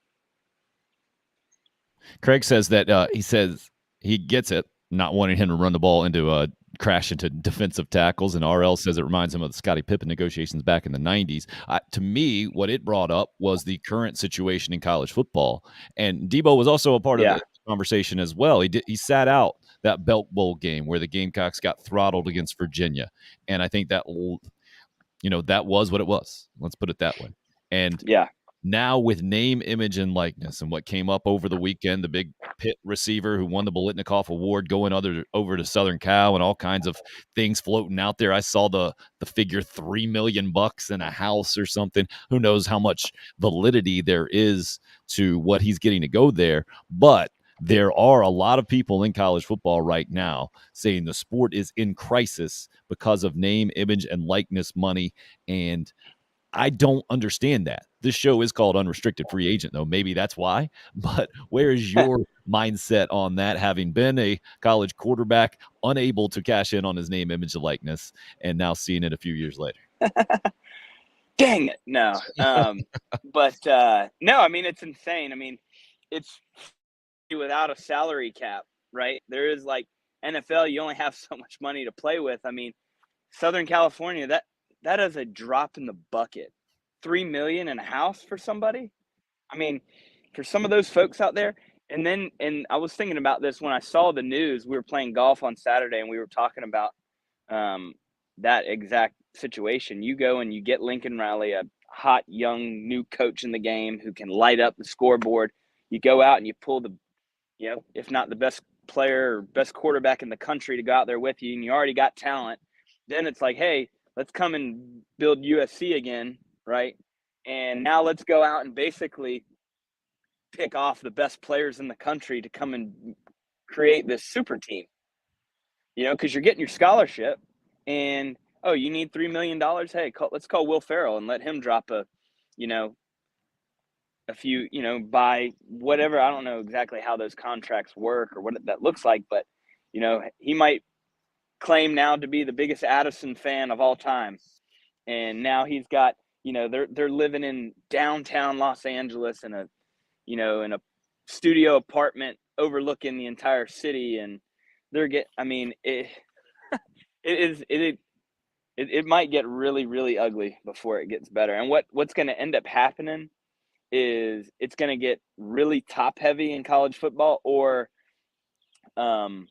Craig says that he says he gets it, not wanting him to run the ball into crash into defensive tackles, and RL says it reminds him of the Scottie Pippen negotiations back in the 90s. To me, what it brought up was the current situation in college football, and Debo was also a part of the conversation as well. He sat out that Belt Bowl game where the Gamecocks got throttled against Virginia, and I think that that was what it was. Let's put it that way. And now with name, image, and likeness, and what came up over the weekend, the big Pitt receiver who won the Bolitnikoff Award going over to Southern Cal, and all kinds of things floating out there. I saw the figure $3 million in a house or something. Who knows how much validity there is to what he's getting to go there. But there are a lot of people in college football right now saying the sport is in crisis because of name, image, and likeness money. And I don't understand that. This show is called Unrestricted Free Agent, though. Maybe that's why. But where is your mindset on that, having been a college quarterback, unable to cash in on his name, image, and likeness, and now seeing it a few years later?
Dang it. No. But no, I mean, it's insane. I mean, it's without a salary cap, right? There is like NFL, you only have so much money to play with. I mean, Southern California, that is a drop in the bucket. $3 million in a house for somebody. I mean, for some of those folks out there. And I was thinking about this when I saw the news. We were playing golf on Saturday and we were talking about that exact situation. You go and you get Lincoln Riley, a hot young new coach in the game who can light up the scoreboard. You go out and you pull if not the best player or best quarterback in the country to go out there with you, and you already got talent. Then it's like, hey, let's come and build USC again, right? And now let's go out and basically pick off the best players in the country to come and create this super team, because you're getting your scholarship. And, you need $3 million? Hey, let's call Will Ferrell and let him drop a few, by whatever. I don't know exactly how those contracts work or what that looks like, but, he might claim now to be the biggest Addison fan of all time. And now he's got, they're living in downtown Los Angeles in a studio apartment overlooking the entire city. And it might get really, really ugly before it gets better. And what's going to end up happening is it's going to get really top heavy in college football, or the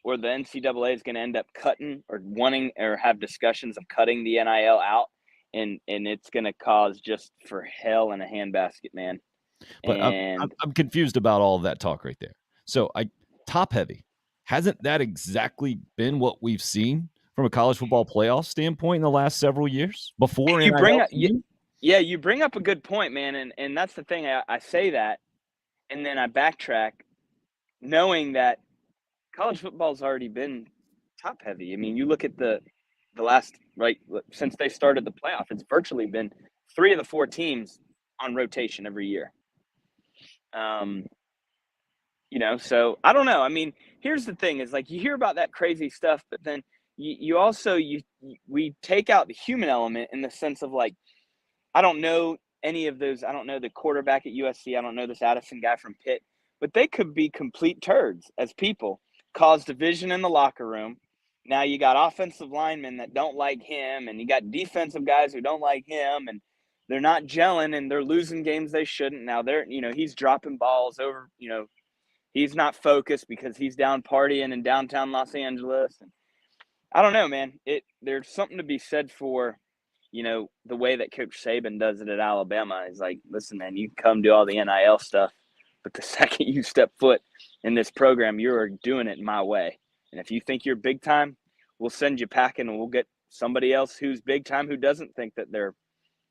NCAA is going to end up cutting or wanting or have discussions of cutting the NIL out, and it's going to cause just for hell in a handbasket, man.
But I'm confused about all of that talk right there. So top heavy, hasn't that exactly been what we've seen from a college football playoff standpoint in the last several years before
you bring up a good point, man. And that's the thing. I say that, and then I backtrack knowing that college football's already been top heavy. I mean, you look at the last, right, since they started the playoff, it's virtually been 3 of the 4 teams on rotation every year. So I don't know. I mean, here's the thing is, like, you hear about that crazy stuff, but then we take out the human element in the sense of, like, I don't know any of those. I don't know the quarterback at USC. I don't know this Addison guy from Pitt, but they could be complete turds as people, cause division in the locker room. Now you got offensive linemen that don't like him, and you got defensive guys who don't like him, and they're not gelling, and they're losing games they shouldn't. Now he's dropping balls over, he's not focused because he's down partying in downtown Los Angeles. And I don't know, man. There's something to be said for, the way that Coach Saban does it at Alabama. He's like, listen, man, you can come do all the NIL stuff, but the second you step foot in this program, you're doing it my way. And if you think you're big time, we'll send you packing, and we'll get somebody else who's big time who doesn't think that they're,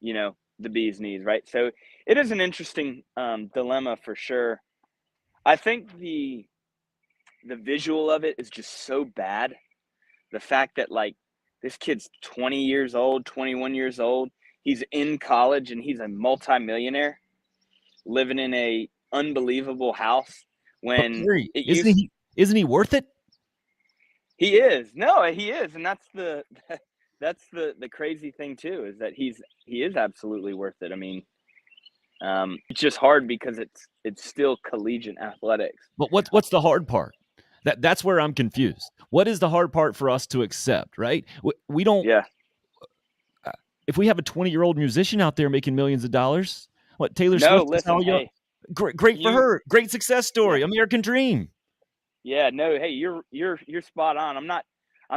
the bee's knees, right? So it is an interesting dilemma for sure. I think the visual of it is just so bad. The fact that, like, this kid's 20 years old, 21 years old, he's in college, and he's a multimillionaire living in a unbelievable house. When
isn't he worth it?
He is. No, he is, and that's the crazy thing too, is that he is absolutely worth it. I mean, it's just hard because it's still collegiate athletics.
But what's the hard part? That's where I'm confused. What is the hard part for us to accept, right? We don't.
Yeah.
If we have a 20-year-old musician out there making millions of dollars, what Taylor
No,
Swift is how
listen,
young.
hey,
Great for
you,
her. Great success story.
yeah,
American dream.
yeah, no, hey, you're spot on. I'm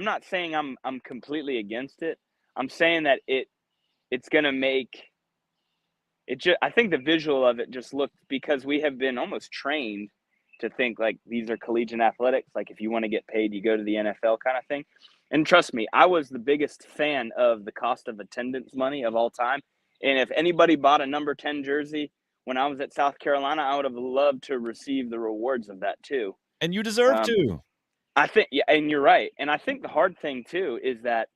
not saying I'm completely against it. I'm saying that it's gonna make it just. I think the visual of it just looked, because we have been almost trained to think like these are collegiate athletics. Like if you want to get paid, you go to the NFL kind of thing. And trust me, I was the biggest fan of the cost of attendance money of all time. And if anybody bought a number 10 jersey when I was at South Carolina, I would have loved to receive the rewards of that too.
And you deserve
Um,
to.
I think, yeah, and you're right. And I think the hard thing too is that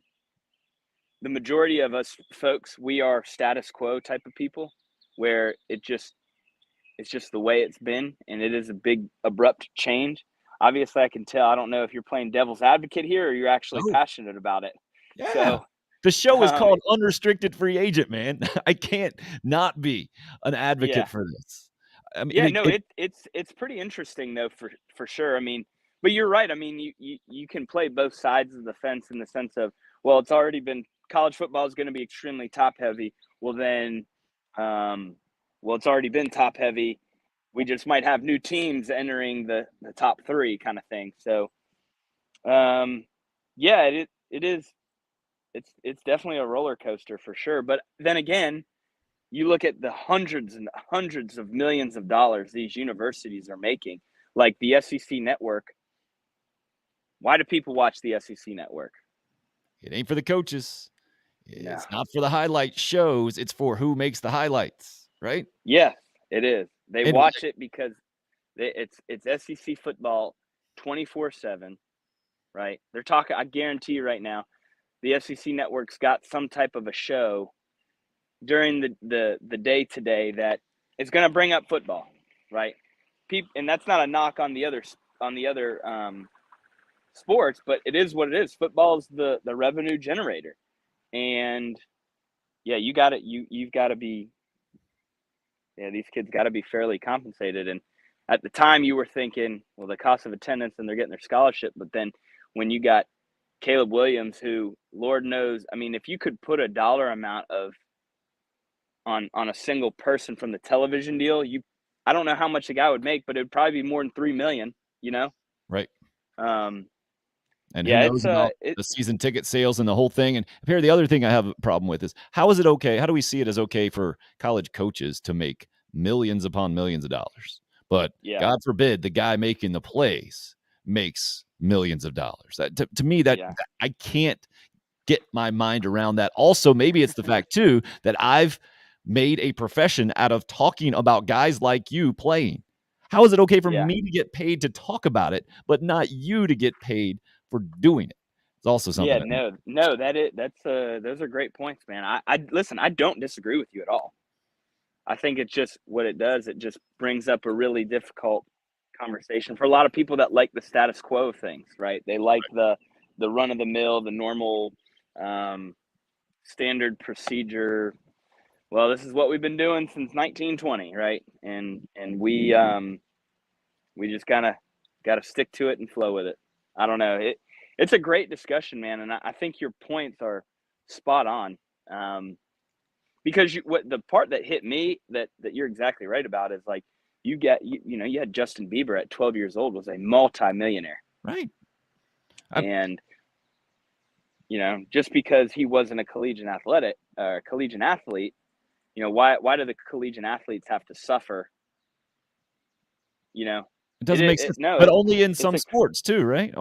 the majority of us folks, we are status quo type of people, where it's just the way it's been, and it is a big abrupt change. Obviously, I can tell. I don't know if you're playing devil's advocate here or you're actually
Oh,
passionate about it.
yeah.
So,
The show is
um,
called Unrestricted Free Agent, man. I can't not be an
yeah,
advocate for this. I mean,
yeah, no, it's pretty interesting though, for sure. I mean, but you're right. I mean, you can play both sides of the fence in the sense of, well, it's already been, college football is going to be extremely top heavy. Well, then, well, it's already been top heavy. We just might have new teams entering the top three kind of thing. So, yeah, it is. It's definitely a roller coaster for sure. But then again, you look at the hundreds and hundreds of millions of dollars these universities are making, like the SEC network. Why do people watch the SEC network?
It ain't for the coaches.
No.
It's not for the highlight shows. It's for who makes the highlights, right?
Yes, it is. They
And
watch it because it's SEC football 24/7, right? They're talking. I guarantee you right now, the SEC network's got some type of a show during the day today that is going to bring up football, right? And that's not a knock on the other sports, but it is what it is. Football is the revenue generator, and yeah, you've got to be, yeah, these kids got to be fairly compensated. And at the time, you were thinking, well, the cost of attendance and they're getting their scholarship, but then when you got Caleb Williams, who Lord knows, I mean, if you could put a dollar amount of on a single person from the television deal, I don't know how much the guy would make, but it would probably be more than 3 million, you know?
right.
Um,
And who
yeah,
knows about the season ticket sales and the whole thing. And here, the other thing I have a problem with is, how is it okay? How do we see it as okay for college coaches to make millions upon millions of dollars? But
yeah,
God forbid the guy making the plays makes millions of dollars. That, to me, that
yeah,
I can't get my mind around that. Also, maybe it's the fact too that I've made a profession out of talking about guys like you playing. How is it okay for
yeah,
me to get paid to talk about it, but not you to get paid for doing it? It's also something.
yeah. No, those are great points, man. I listen. I don't disagree with you at all. I think it's just what it does. It just brings up a really difficult conversation for a lot of people that like the status quo of things, right? They like the run of the mill, the normal, standard procedure. Well, this is what we've been doing since 1920, right? And we just kind of got to stick to it and flow with it. I don't know. It's a great discussion, man, and I think your points are spot on. Because what the part that hit me that you're exactly right about is like you had Justin Bieber at 12 years old was a multi-millionaire,
Right.
and just because he wasn't a collegiate athlete, why do the collegiate athletes have to suffer?
It doesn't make sense,
No,
but only in
it's
some
a
sports too, right?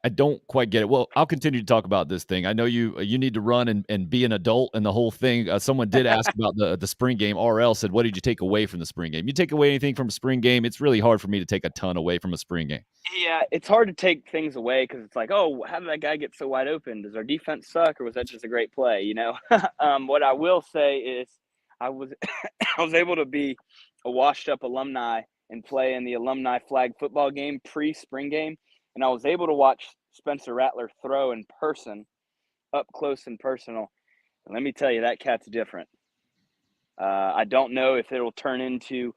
I don't quite get it. Well, I'll continue to talk about this thing. I know you need to run and be an adult and the whole thing. Someone did ask about the spring game. RL said, "What did you take away from the spring game?" You take away anything from a spring game? It's really hard for me to take a ton away from a spring game.
Yeah, it's hard to take things away because it's like, oh, how did that guy get so wide open? Does our defense suck, or was that just a great play? What I will say is, I was I was able to be a washed-up alumni and play in the alumni flag football game pre-spring game, and I was able to watch Spencer Rattler throw in person, up close and personal. And let me tell you, that cat's different. I don't know if it'll turn into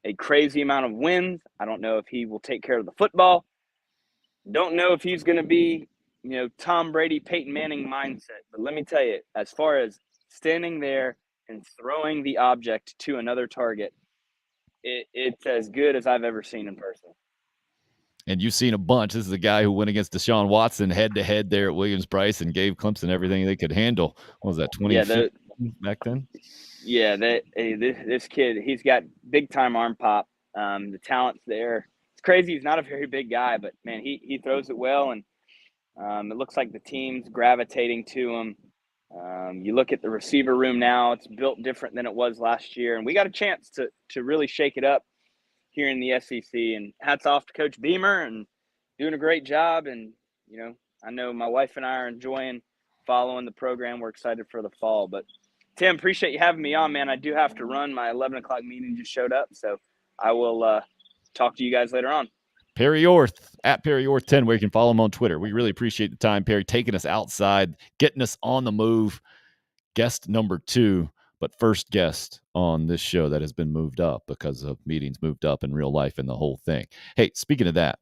a crazy amount of wins. I don't know if he will take care of the football. Don't know if he's going to be, Tom Brady, Peyton Manning mindset. But let me tell you, as far as standing there and throwing the object to another target, it's as good as I've ever seen in person.
And you've seen a bunch. This is a guy who went against Deshaun Watson head-to-head there at Williams-Brice and gave Clemson everything they could handle. What was that, 2015 back then?
Yeah, this kid, he's got big-time arm pop. The talent's there. It's crazy. He's not a very big guy, but, man, he throws it well, and it looks like the team's gravitating to him. You look at the receiver room now, it's built different than it was last year, and we got a chance to really shake it up here in the SEC. And hats off to Coach Beamer and doing a great job. And, I know my wife and I are enjoying following the program. We're excited for the fall. But, Tim, appreciate you having me on, man. I do have to run. My 11 o'clock meeting just showed up, so I will talk to you guys later on.
Perry Orth, at Perry Orth 10, where you can follow him on Twitter. We really appreciate the time, Perry, taking us outside, getting us on the move. Guest number 2, but first guest on this show that has been moved up because of meetings moved up in real life and the whole thing. Hey, speaking of that,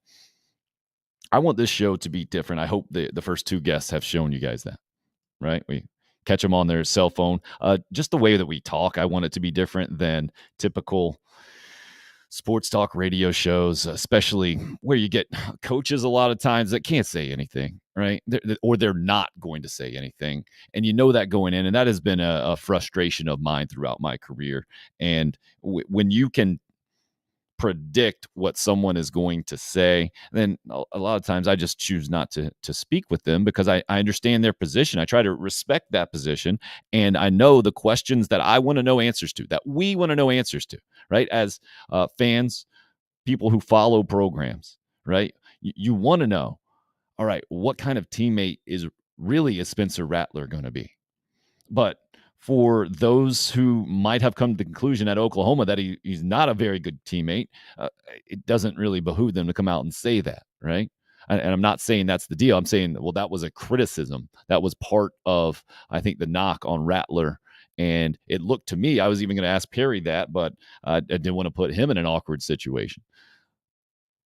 I want this show to be different. I hope the first 2 guests have shown you guys that, right? We catch them on their cell phone. Just the way that we talk, I want it to be different than typical sports talk radio shows, especially where you get coaches a lot of times that can't say anything, right? They're not going to say anything. And you know that going in, and that has been a frustration of mine throughout my career. And when you can predict what someone is going to say, then a lot of times I just choose not to speak with them because I understand their position. I try to respect that position, and I know the questions that I want to know answers to, that we want to know answers to, right? As fans, people who follow programs, right? You want to know, all right, what kind of teammate is Spencer Rattler going to be? But for those who might have come to the conclusion at Oklahoma that he's not a very good teammate, it doesn't really behoove them to come out and say that, right? And I'm not saying that's the deal. I'm saying, well, that was a criticism. That was part of, I think, the knock on Rattler. And it looked to me, I was even going to ask Perry that, but I didn't want to put him in an awkward situation.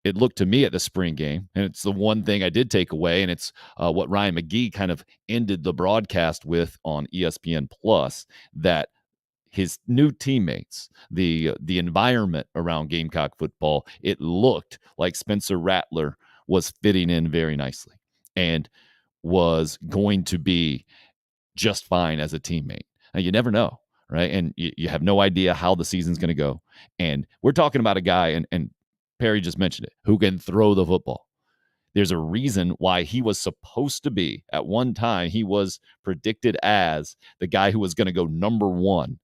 It looked to me at the spring game, and it's the one thing I did take away, and it's what Ryan McGee kind of ended the broadcast with on ESPN Plus, that his new teammates, the environment around Gamecock football, it looked like Spencer Rattler was fitting in very nicely and was going to be just fine as a teammate. Now, you never know, right? And you have no idea how the season's going to go. And we're talking about a guy, and Perry just mentioned it, who can throw the football. There's a reason why he was supposed to be, at one time, he was predicted as the guy who was going to go number 1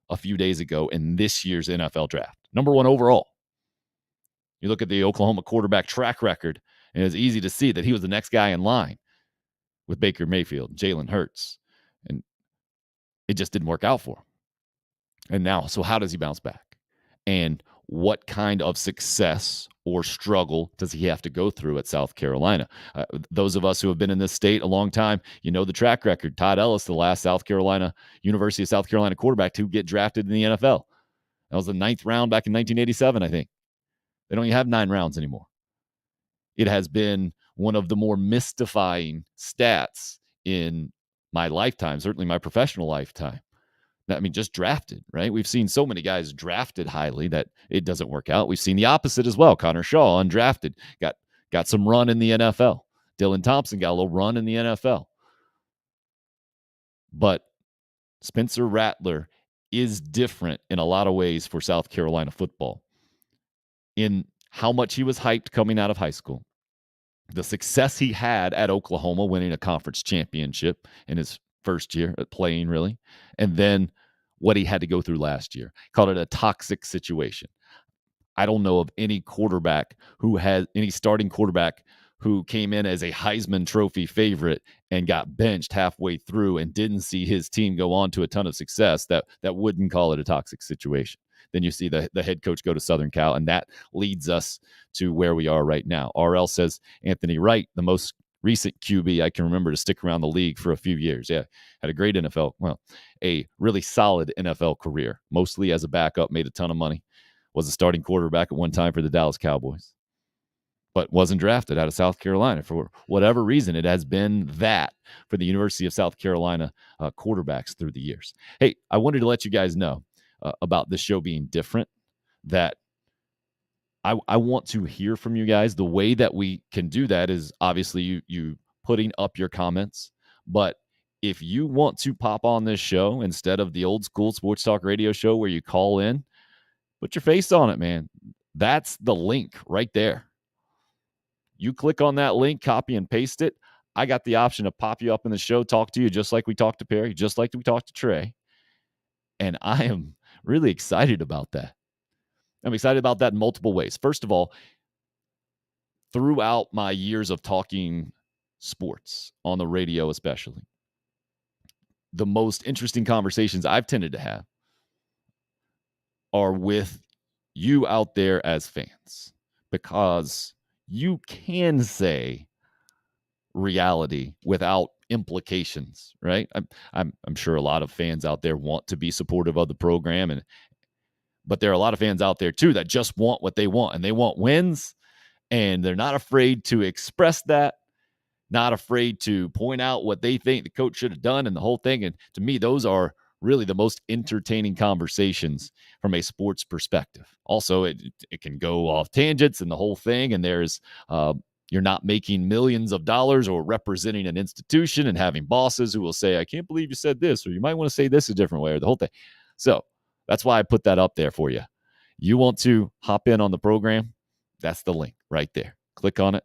a few days ago in this year's NFL draft. Number 1 overall. You look at the Oklahoma quarterback track record, and it's easy to see that he was the next guy in line with Baker Mayfield, Jalen Hurts, and it just didn't work out for him. And now, so how does he bounce back? And what kind of success or struggle does he have to go through at South Carolina? Those of us who have been in this state a long time, you know the track record. Todd Ellis, the last University of South Carolina quarterback to get drafted in the NFL. That was the 9th round back in 1987, I think. They don't even have 9 rounds anymore. It has been one of the more mystifying stats in my lifetime, certainly my professional lifetime. I mean, just drafted, right? We've seen so many guys drafted highly that it doesn't work out. We've seen the opposite as well. Connor Shaw, undrafted, got some run in the NFL. Dylan Thompson got a little run in the NFL. But Spencer Rattler is different in a lot of ways for South Carolina football in how much he was hyped coming out of high school, the success he had at Oklahoma, winning a conference championship in his first year at playing, really, and then what he had to go through last year. Called it a toxic situation. I don't know of any starting quarterback who came in as a Heisman Trophy favorite and got benched halfway through and didn't see his team go on to a ton of success that wouldn't call it a toxic situation. Then you see the head coach go to Southern Cal, and that leads us to where we are right now. RL says Anthony Wright, the most recent QB I can remember to stick around the league for a few years. Yeah, had a great a really solid NFL career, mostly as a backup, made a ton of money. was a starting quarterback at one time for the Dallas Cowboys, but wasn't drafted out of South Carolina. For whatever reason, it has been that for the University of South Carolina quarterbacks through the years. Hey, I wanted to let you guys know about this show being different, that I want to hear from you guys. The way that we can do that is obviously you putting up your comments. But if you want to pop on this show instead of the old school sports talk radio show where you call in, put your face on it, man. That's the link right there. You click on that link, copy and paste it. I got the option to pop you up in the show, talk to you just like we talked to Perry, just like we talked to Trey. And I am really excited about that. I'm excited about that in multiple ways. First of all, throughout my years of talking sports on the radio especially, the most interesting conversations I've tended to have are with you out there as fans, because you can say reality without implications, right? I'm sure a lot of fans out there want to be supportive of the program, but there are a lot of fans out there too that just want what they want, and they want wins, and they're not afraid to express that, not afraid to point out what they think the coach should have done and the whole thing. And to me, those are really the most entertaining conversations from a sports perspective. Also, it can go off tangents and the whole thing, and there's you're not making millions of dollars or representing an institution and having bosses who will say, I can't believe you said this, or you might want to say this a different way, or the whole thing. So that's why I put that up there for you. You want to hop in on the program? That's the link right there. Click on it,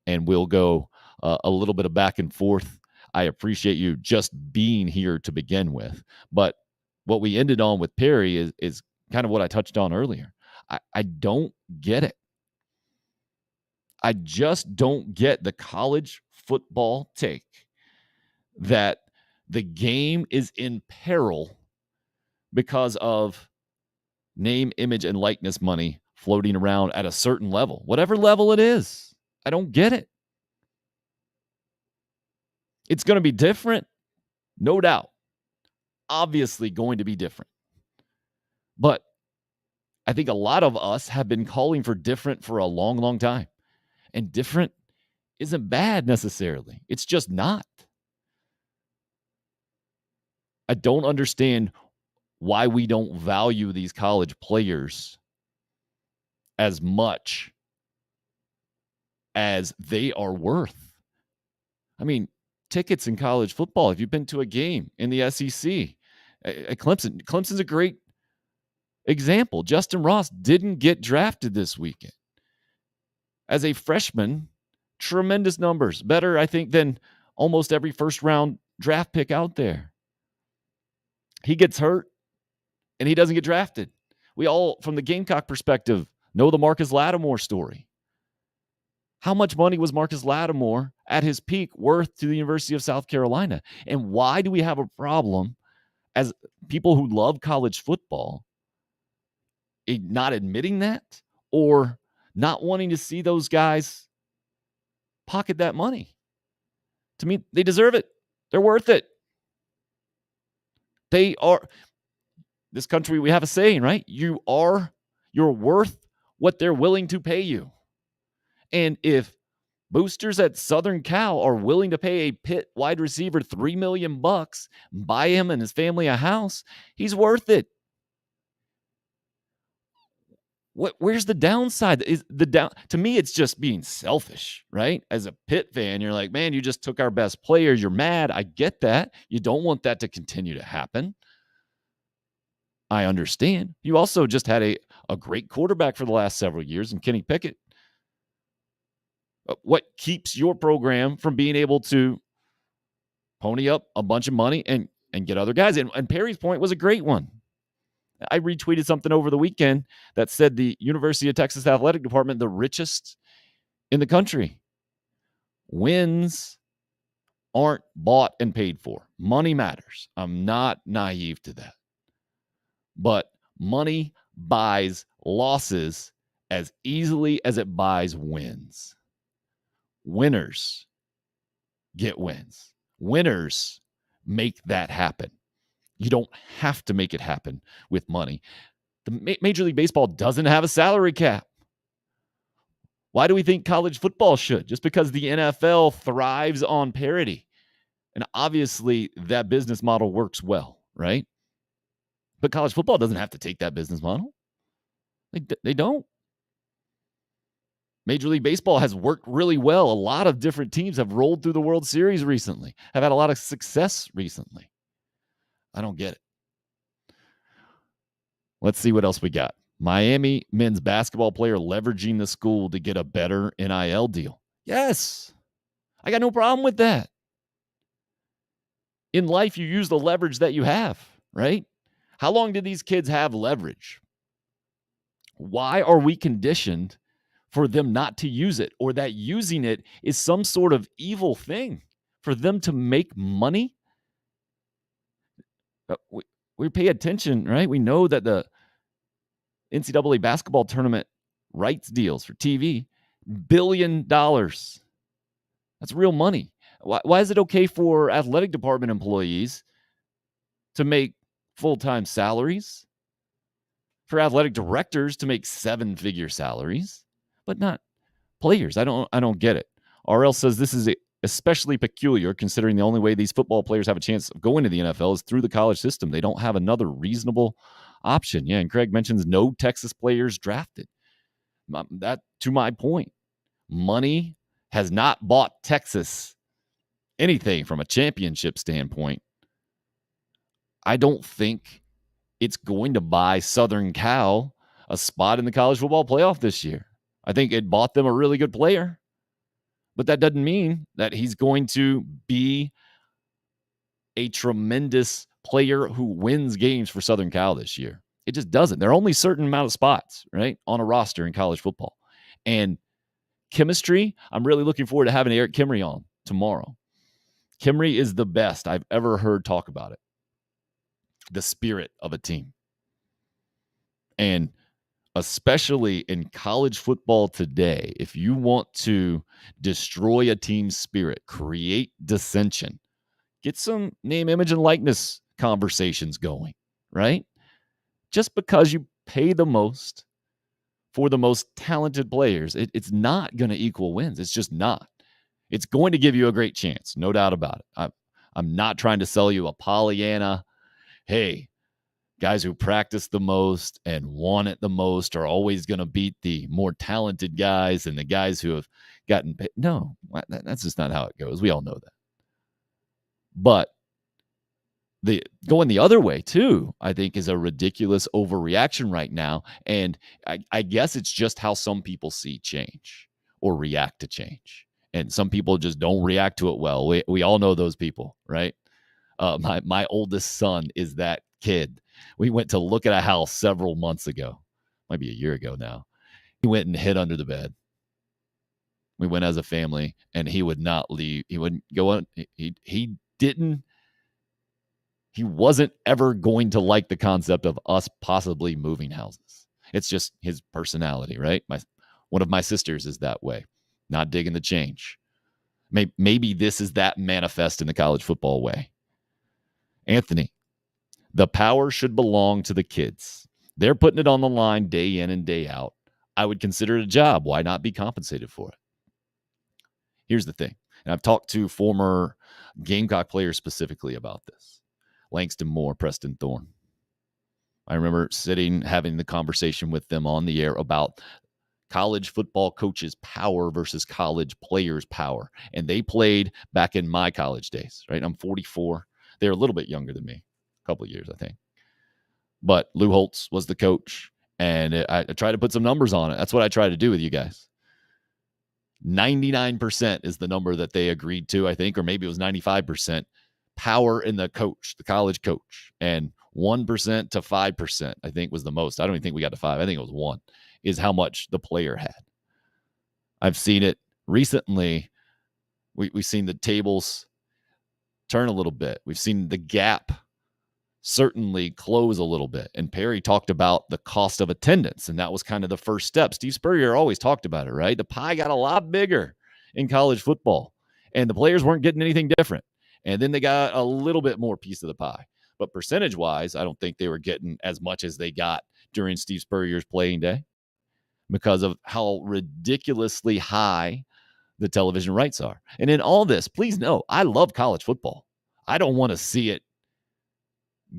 and we'll go a little bit of back and forth. I appreciate you just being here to begin with. But what we ended on with Perry is kind of what I touched on earlier. I don't get it. I just don't get the college football take that the game is in peril because of name, image, and likeness money floating around at a certain level, whatever level it is. I don't get it. It's going to be different, no doubt. Obviously going to be different. But I think a lot of us have been calling for different for a long, long time. And different isn't bad necessarily. It's just not. I don't understand why we don't value these college players as much as they are worth. I mean, tickets in college football, if you've been to a game in the SEC, at Clemson's a great example. Justin Ross didn't get drafted this weekend. As a freshman, tremendous numbers. Better, I think, than almost every first-round draft pick out there. He gets hurt, and he doesn't get drafted. We all, from the Gamecock perspective, know the Marcus Lattimore story. How much money was Marcus Lattimore at his peak worth to the University of South Carolina? And why do we have a problem as people who love college football not admitting that, or not wanting to see those guys pocket that money? To me, they deserve it. They're worth it. They are. This country, we have a saying, right? You're worth what they're willing to pay you. And if boosters at Southern Cal are willing to pay a Pitt wide receiver $3 million, buy him and his family a house, he's worth it. Where's the downside? To me, it's just being selfish, right? As a Pitt fan, you're like, man, you just took our best players. You're mad. I get that. You don't want that to continue to happen. I understand. You also just had a great quarterback for the last several years in Kenny Pickett. What keeps your program from being able to pony up a bunch of money and get other guys? And Perry's point was a great one. I retweeted something over the weekend that said the University of Texas Athletic Department, the richest in the country. Wins aren't bought and paid for. Money matters. I'm not naive to that. But money buys losses as easily as it buys wins. Winners get wins. Winners make that happen. You don't have to make it happen with money. The Major League Baseball doesn't have a salary cap. Why do we think college football should? Just because the NFL thrives on parity. And obviously that business model works well, right? But college football doesn't have to take that business model. They don't. Major League Baseball has worked really well. A lot of different teams have rolled through the World Series recently, have had a lot of success recently. I don't get it. Let's see what else we got. Miami men's basketball player leveraging the school to get a better NIL deal. Yes, I got no problem with that. In life, you use the leverage that you have, right? How long did these kids have leverage? Why are we conditioned for them not to use it, or that using it is some sort of evil thing for them to make money? We pay attention, right? We know that the NCAA basketball tournament rights deals for TV, $1 billion. That's real money. Why is it okay for athletic department employees to make full-time salaries, for athletic directors to make 7-figure salaries, but not players? I don't get it. RL says this is especially peculiar considering the only way these football players have a chance of going to the NFL is through the college system. They don't have another reasonable option. Yeah, and Craig mentions no Texas players drafted. That, to my point, money has not bought Texas anything from a championship standpoint. I don't think it's going to buy Southern Cal a spot in the college football playoff this year. I think it bought them a really good player, but that doesn't mean that he's going to be a tremendous player who wins games for Southern Cal this year. It just doesn't. There are only a certain amount of spots, right, on a roster in college football. And chemistry, I'm really looking forward to having Eric Kimry on tomorrow. Kimry is the best I've ever heard talk about it. The spirit of a team. And especially in college football today, if you want to destroy a team's spirit, create dissension, get some name, image, and likeness conversations going, right? Just because you pay the most for the most talented players, it's not going to equal wins. It's just not. It's going to give you a great chance, no doubt about it. I'm not trying to sell you a Pollyanna. Hey, guys who practice the most and want it the most are always going to beat the more talented guys and the guys who have gotten paid. No, that's just not how it goes. We all know that. But going the other way, too, I think is a ridiculous overreaction right now. And I guess it's just how some people see change or react to change. And some people just don't react to it well. We all know those people, right? My oldest son is that kid. We went to look at a house several months ago, might be a year ago now. He went and hid under the bed. We went as a family, and he would not leave. He wouldn't go on. He wasn't ever going to like the concept of us possibly moving houses. It's just his personality, right? One of my sisters is that way, not digging the change. Maybe this is that manifest in the college football way. Anthony, the power should belong to the kids. They're putting it on the line day in and day out. I would consider it a job. Why not be compensated for it? Here's the thing, and I've talked to former Gamecock players specifically about this. Langston Moore, Preston Thorne. I remember having the conversation with them on the air about college football coaches' power versus college players' power. And they played back in my college days, right? I'm 44. They're a little bit younger than me, a couple of years, I think. But Lou Holtz was the coach, and I try to put some numbers on it. That's what I try to do with you guys. 99% is the number that they agreed to, I think, or maybe it was 95%. Power in the coach, the college coach, and 1% to 5%, I think, was the most. I don't even think we got to 5. I think it was 1, is how much the player had. I've seen it recently. We've seen the tables turn a little bit. We've seen the gap certainly close a little bit. And Perry talked about the cost of attendance, and that was kind of the first step. Steve Spurrier always talked about it, right? The pie got a lot bigger in college football, and the players weren't getting anything different. And then they got a little bit more piece of the pie. But percentage-wise, I don't think they were getting as much as they got during Steve Spurrier's playing day because of how ridiculously high the television rights are. And in all this, please know, I love college football. I don't want to see it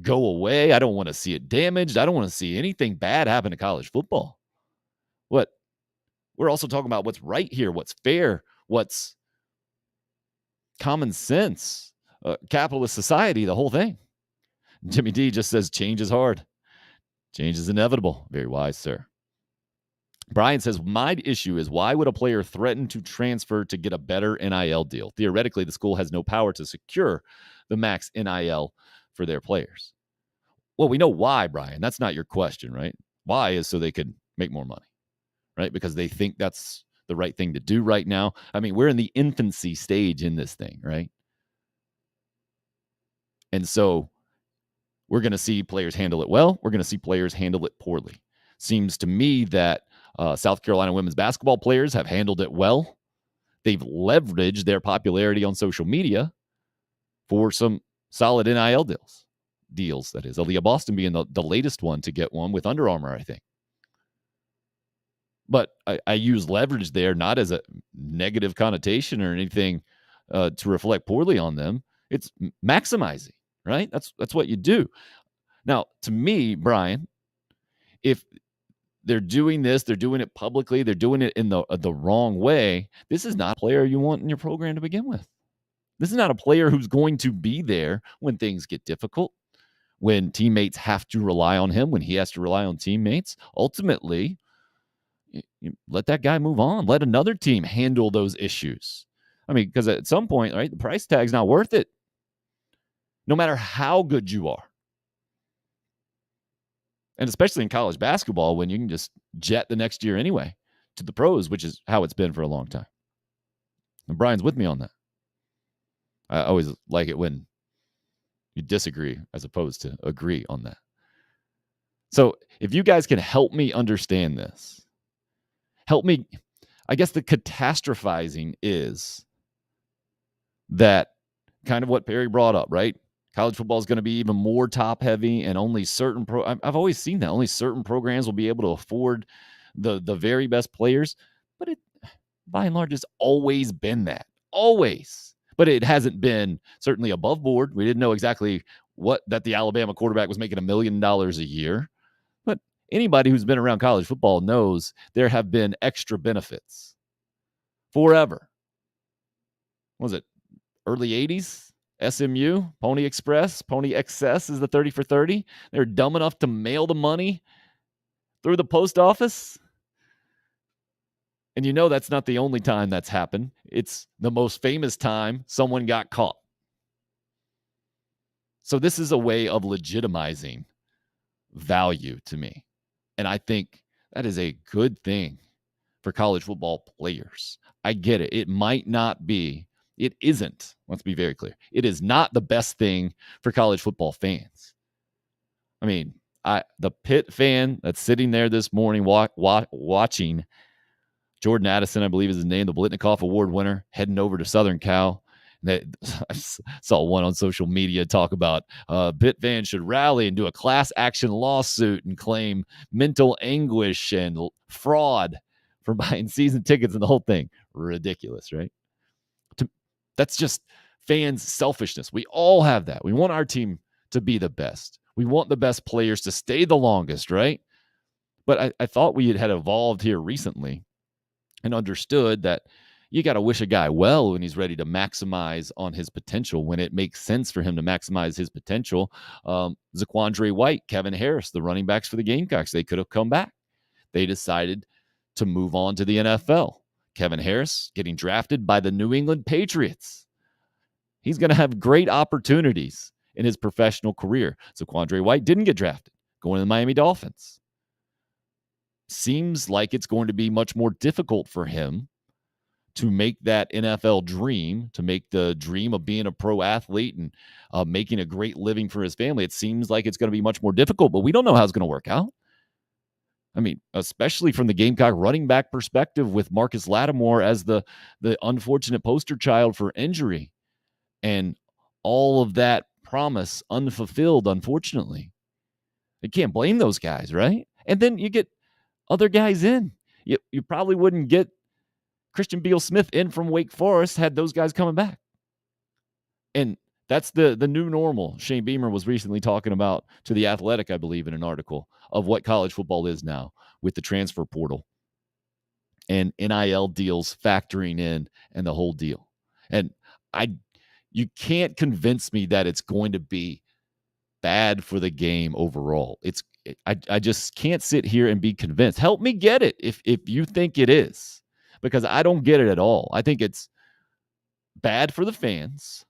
go away. I don't want to see it damaged. I don't want to see anything bad happen to college football. What? We're also talking about what's right here, what's fair, what's common sense, capitalist society, the whole thing. Jimmy D just says change is hard. Change is inevitable. Very wise, sir. Brian says, my issue is why would a player threaten to transfer to get a better NIL deal? Theoretically, the school has no power to secure the max NIL for their players. Well, we know why, Brian. That's not your question, right? Why is so they could make more money, right? Because they think that's the right thing to do right now. I mean, we're in the infancy stage in this thing, right? And so we're going to see players handle it well. We're going to see players handle it poorly. Seems to me that South Carolina women's basketball players have handled it well. They've leveraged their popularity on social media for some solid NIL deals, that is. Aaliyah Boston being the latest one to get one with Under Armour, I think. But I use leverage there not as a negative connotation or anything to reflect poorly on them. It's maximizing, right? That's what you do. Now, to me, Brian, if they're doing this, they're doing it publicly, they're doing it in the wrong way, this is not a player you want in your program to begin with. This is not a player who's going to be there when things get difficult, when teammates have to rely on him, when he has to rely on teammates. Ultimately, you let that guy move on. Let another team handle those issues. I mean, because at some point, right, the price tag's not worth it, no matter how good you are. And especially in college basketball, when you can just jet the next year anyway to the pros, which is how it's been for a long time. And Brian's with me on that. I always like it when you disagree as opposed to agree on that. So if you guys can help me understand this, help me, I guess the catastrophizing is that kind of what Perry brought up, right? College football is going to be even more top heavy, and only certain I've always seen that only certain programs will be able to afford the very best players. But it, by and large, has always been that, always. But it hasn't been certainly above board. We didn't know exactly that the Alabama quarterback was making $1 million a year. But anybody who's been around college football knows there have been extra benefits forever. What was it early 80s? SMU, Pony Express, Pony XS is the 30 for 30. They're dumb enough to mail the money through the post office. And you know that's not the only time that's happened. It's the most famous time someone got caught. So this is a way of legitimizing value to me. And I think that is a good thing for college football players. I get it. It might not be. It isn't. Let's be very clear. It is not the best thing for college football fans. I mean, the Pitt fan that's sitting there this morning watching Jordan Addison, I believe is his name, the Blitnikoff Award winner, heading over to Southern Cal. I saw one on social media talk about Pitt fans should rally and do a class action lawsuit and claim mental anguish and fraud for buying season tickets and the whole thing. Ridiculous, right? That's just fans' selfishness. We all have that. We want our team to be the best. We want the best players to stay the longest, right? But I thought we had evolved here recently and understood that you got to wish a guy well when he's ready to maximize on his potential, when it makes sense for him to maximize his potential. Zaquandre White, Kevin Harris, the running backs for the Gamecocks, they could have come back. They decided to move on to the NFL. Kevin Harris getting drafted by the New England Patriots. He's going to have great opportunities in his professional career. Zaquandre White didn't get drafted, going to the Miami Dolphins. Seems like it's going to be much more difficult for him to make that NFL dream, to make the dream of being a pro athlete and making a great living for his family. It seems like it's going to be much more difficult, but we don't know how it's going to work out. I mean, especially from the Gamecock running back perspective with Marcus Lattimore as the unfortunate poster child for injury and all of that promise unfulfilled, unfortunately. You can't blame those guys, right? And then you get other guys in. You probably wouldn't get Christian Beal-Smith in from Wake Forest had those guys coming back. And that's the new normal. Shane Beamer was recently talking about to The Athletic, I believe, in an article of what college football is now with the transfer portal and NIL deals factoring in and the whole deal. And you can't convince me that it's going to be bad for the game overall. I just can't sit here and be convinced. Help me get it if you think it is, because I don't get it at all. I think it's bad for the fans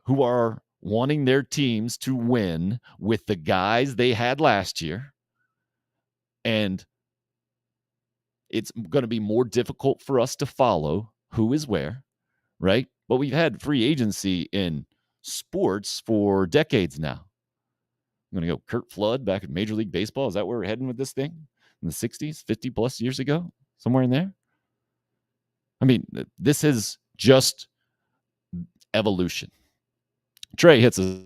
who are wanting their teams to win with the guys they had last year. And it's going to be more difficult for us to follow who is where, right? But we've had free agency in sports for decades now. I'm going to go Kurt Flood back in Major League Baseball. Is that where we're heading with this thing? In the 60s, 50 plus years ago, somewhere in there? I mean, this is just evolution. Trey hits us.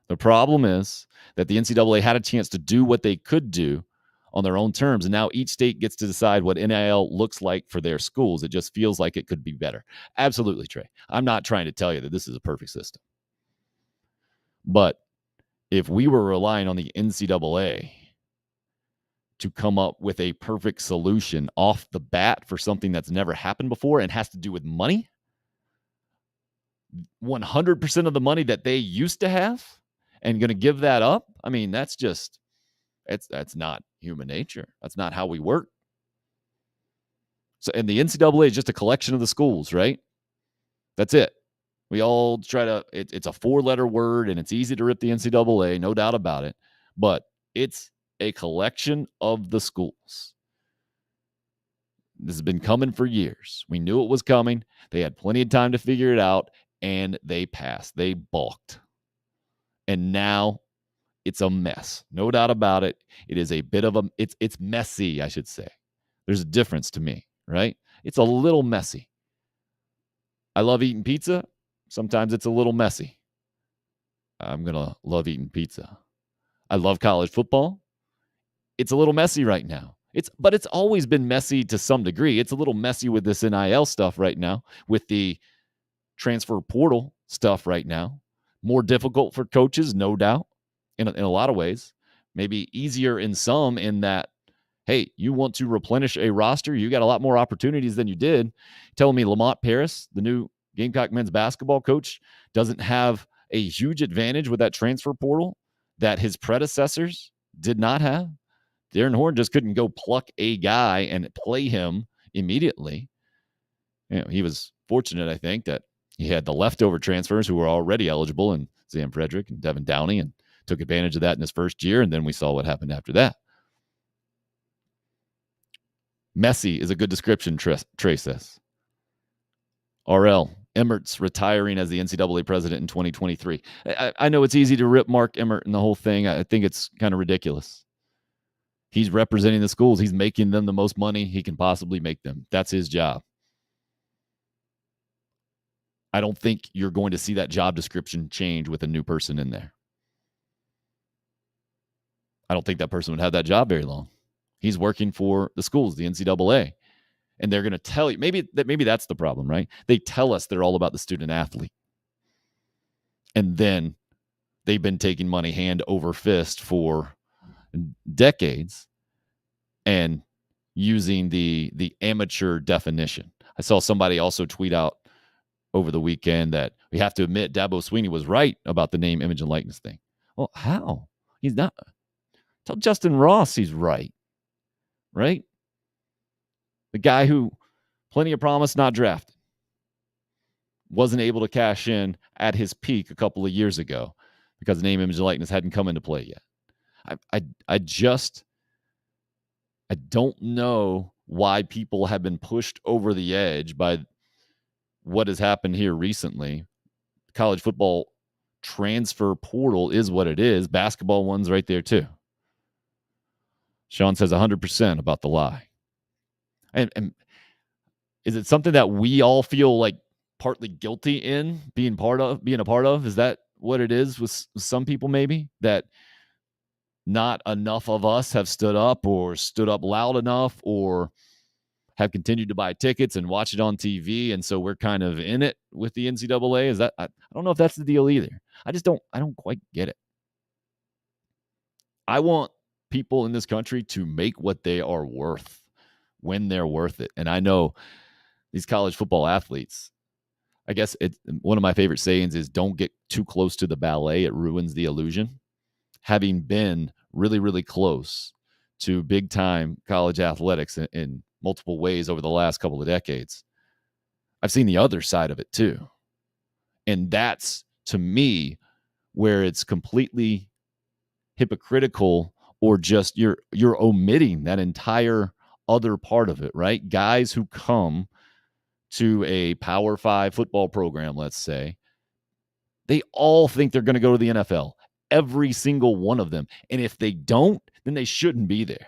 The problem is that the NCAA had a chance to do what they could do on their own terms, and now each state gets to decide what NIL looks like for their schools. It just feels like it could be better. Absolutely, Trey. I'm not trying to tell you that this is a perfect system. But if we were relying on the NCAA to come up with a perfect solution off the bat for something that's never happened before and has to do with money, 100% of the money that they used to have and going to give that up, I mean, that's not human nature. That's not how we work. So, and the NCAA is just a collection of the schools, right? That's it. We all try to, it's a 4-letter word and it's easy to rip the NCAA, no doubt about it, but it's a collection of the schools. This has been coming for years. We knew it was coming. They had plenty of time to figure it out, and they passed. They balked. And now it's a mess. No doubt about it. It is a bit of it's messy, I should say. There's a difference to me, right? It's a little messy. I love eating pizza. Sometimes it's a little messy. I'm going to love eating pizza. I love college football. It's a little messy right now. But it's always been messy to some degree. It's a little messy with this NIL stuff right now, with the transfer portal stuff right now. More difficult for coaches, no doubt, in a lot of ways. Maybe easier in some, in that, hey, you want to replenish a roster, you got a lot more opportunities than you did. Telling me Lamont Paris, the new Gamecock men's basketball coach, doesn't have a huge advantage with that transfer portal that his predecessors did not have. Darren Horn just couldn't go pluck a guy and play him immediately. He was fortunate, I think, that he had the leftover transfers who were already eligible, and Sam Frederick and Devin Downey, and took advantage of that in his first year, and then we saw what happened after that. Messy is a good description, Trey says. RL, Emmert's retiring as the NCAA president in 2023. I know it's easy to rip Mark Emmert and the whole thing. I think it's kind of ridiculous. He's representing the schools. He's making them the most money he can possibly make them. That's his job. I don't think you're going to see that job description change with a new person in there. I don't think that person would have that job very long. He's working for the schools, the NCAA, and they're going to tell you, maybe that's the problem, right? They tell us they're all about the student athlete. And then they've been taking money hand over fist for decades and using the amateur definition. I saw somebody also tweet out over the weekend that we have to admit Dabo Swinney was right about the name, image, and likeness thing. Well, how? He's not. Tell Justin Ross he's right. Right? The guy who, plenty of promise, not drafted, wasn't able to cash in at his peak a couple of years ago because the name, image, and likeness hadn't come into play yet. I don't know why people have been pushed over the edge by what has happened here recently. College football transfer portal is what it is. Basketball one's right there too. Sean says 100% about the lie. And is it something that we all feel like partly guilty in being a part of? Is that what it is with some people, maybe? That not enough of us have stood up loud enough or have continued to buy tickets and watch it on TV. And so we're kind of in it with the NCAA. Is that, I don't know if that's the deal either. I don't quite get it. I want people in this country to make what they are worth when they're worth it. And I know these college football athletes, I guess one of my favorite sayings is don't get too close to the ballet. It ruins the illusion. Having been really, really close to big time college athletics in multiple ways over the last couple of decades, I've seen the other side of it too. And that's, to me, where it's completely hypocritical, or just you're omitting that entire other part of it, right? Guys who come to a Power 5 football program, let's say, they all think they're going to go to the NFL. Every single one of them. And if they don't, then they shouldn't be there.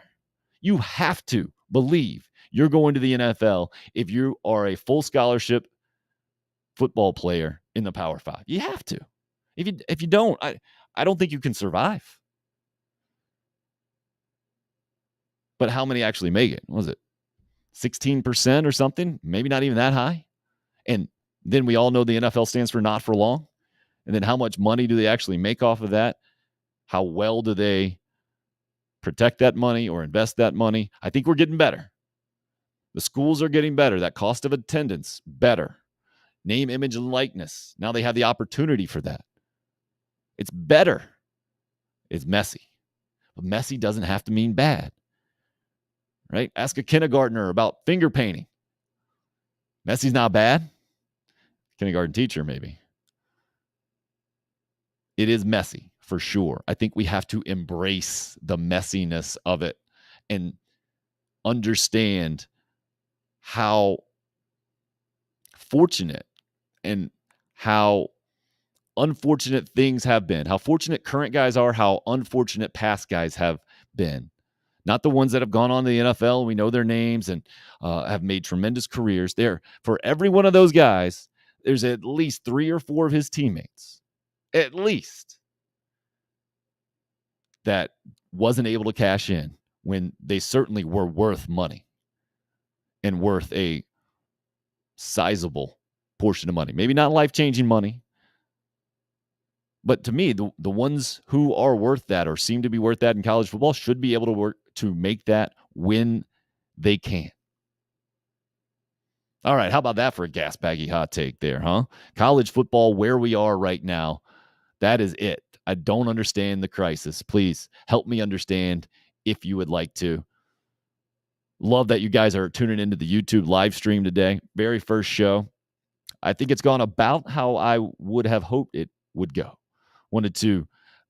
You have to believe you're going to the NFL if you are a full scholarship football player in the Power 5. You have to. If you don't, I don't think you can survive. But how many actually make it? What was it 16% or something? Maybe not even that high. And then we all know the NFL stands for not for long. And then how much money do they actually make off of that? How well do they protect that money or invest that money? I think we're getting better. The schools are getting better. That cost of attendance, better. Name, image, and likeness. Now they have the opportunity for that. It's better. It's messy. But messy doesn't have to mean bad. Right? Ask a kindergartner about finger painting. Messy's not bad. Kindergarten teacher, maybe. It is messy, for sure. I think we have to embrace the messiness of it and understand how fortunate and how unfortunate things have been, how fortunate current guys are, how unfortunate past guys have been. Not the ones that have gone on to the NFL. We know their names and have made tremendous careers. There, for every one of those guys, there's at least 3 or 4 of his teammates, at least, that wasn't able to cash in when they certainly were worth money and worth a sizable portion of money. Maybe not life-changing money, but to me, the ones who are worth that or seem to be worth that in college football should be able to work to make that when they can. All right, how about that for a gas baggy hot take there, huh? College football, where we are right now, that is it. I don't understand the crisis. Please help me understand if you would like to. Love that you guys are tuning into the YouTube live stream today. Very first show. I think it's gone about how I would have hoped it would go. Wanted to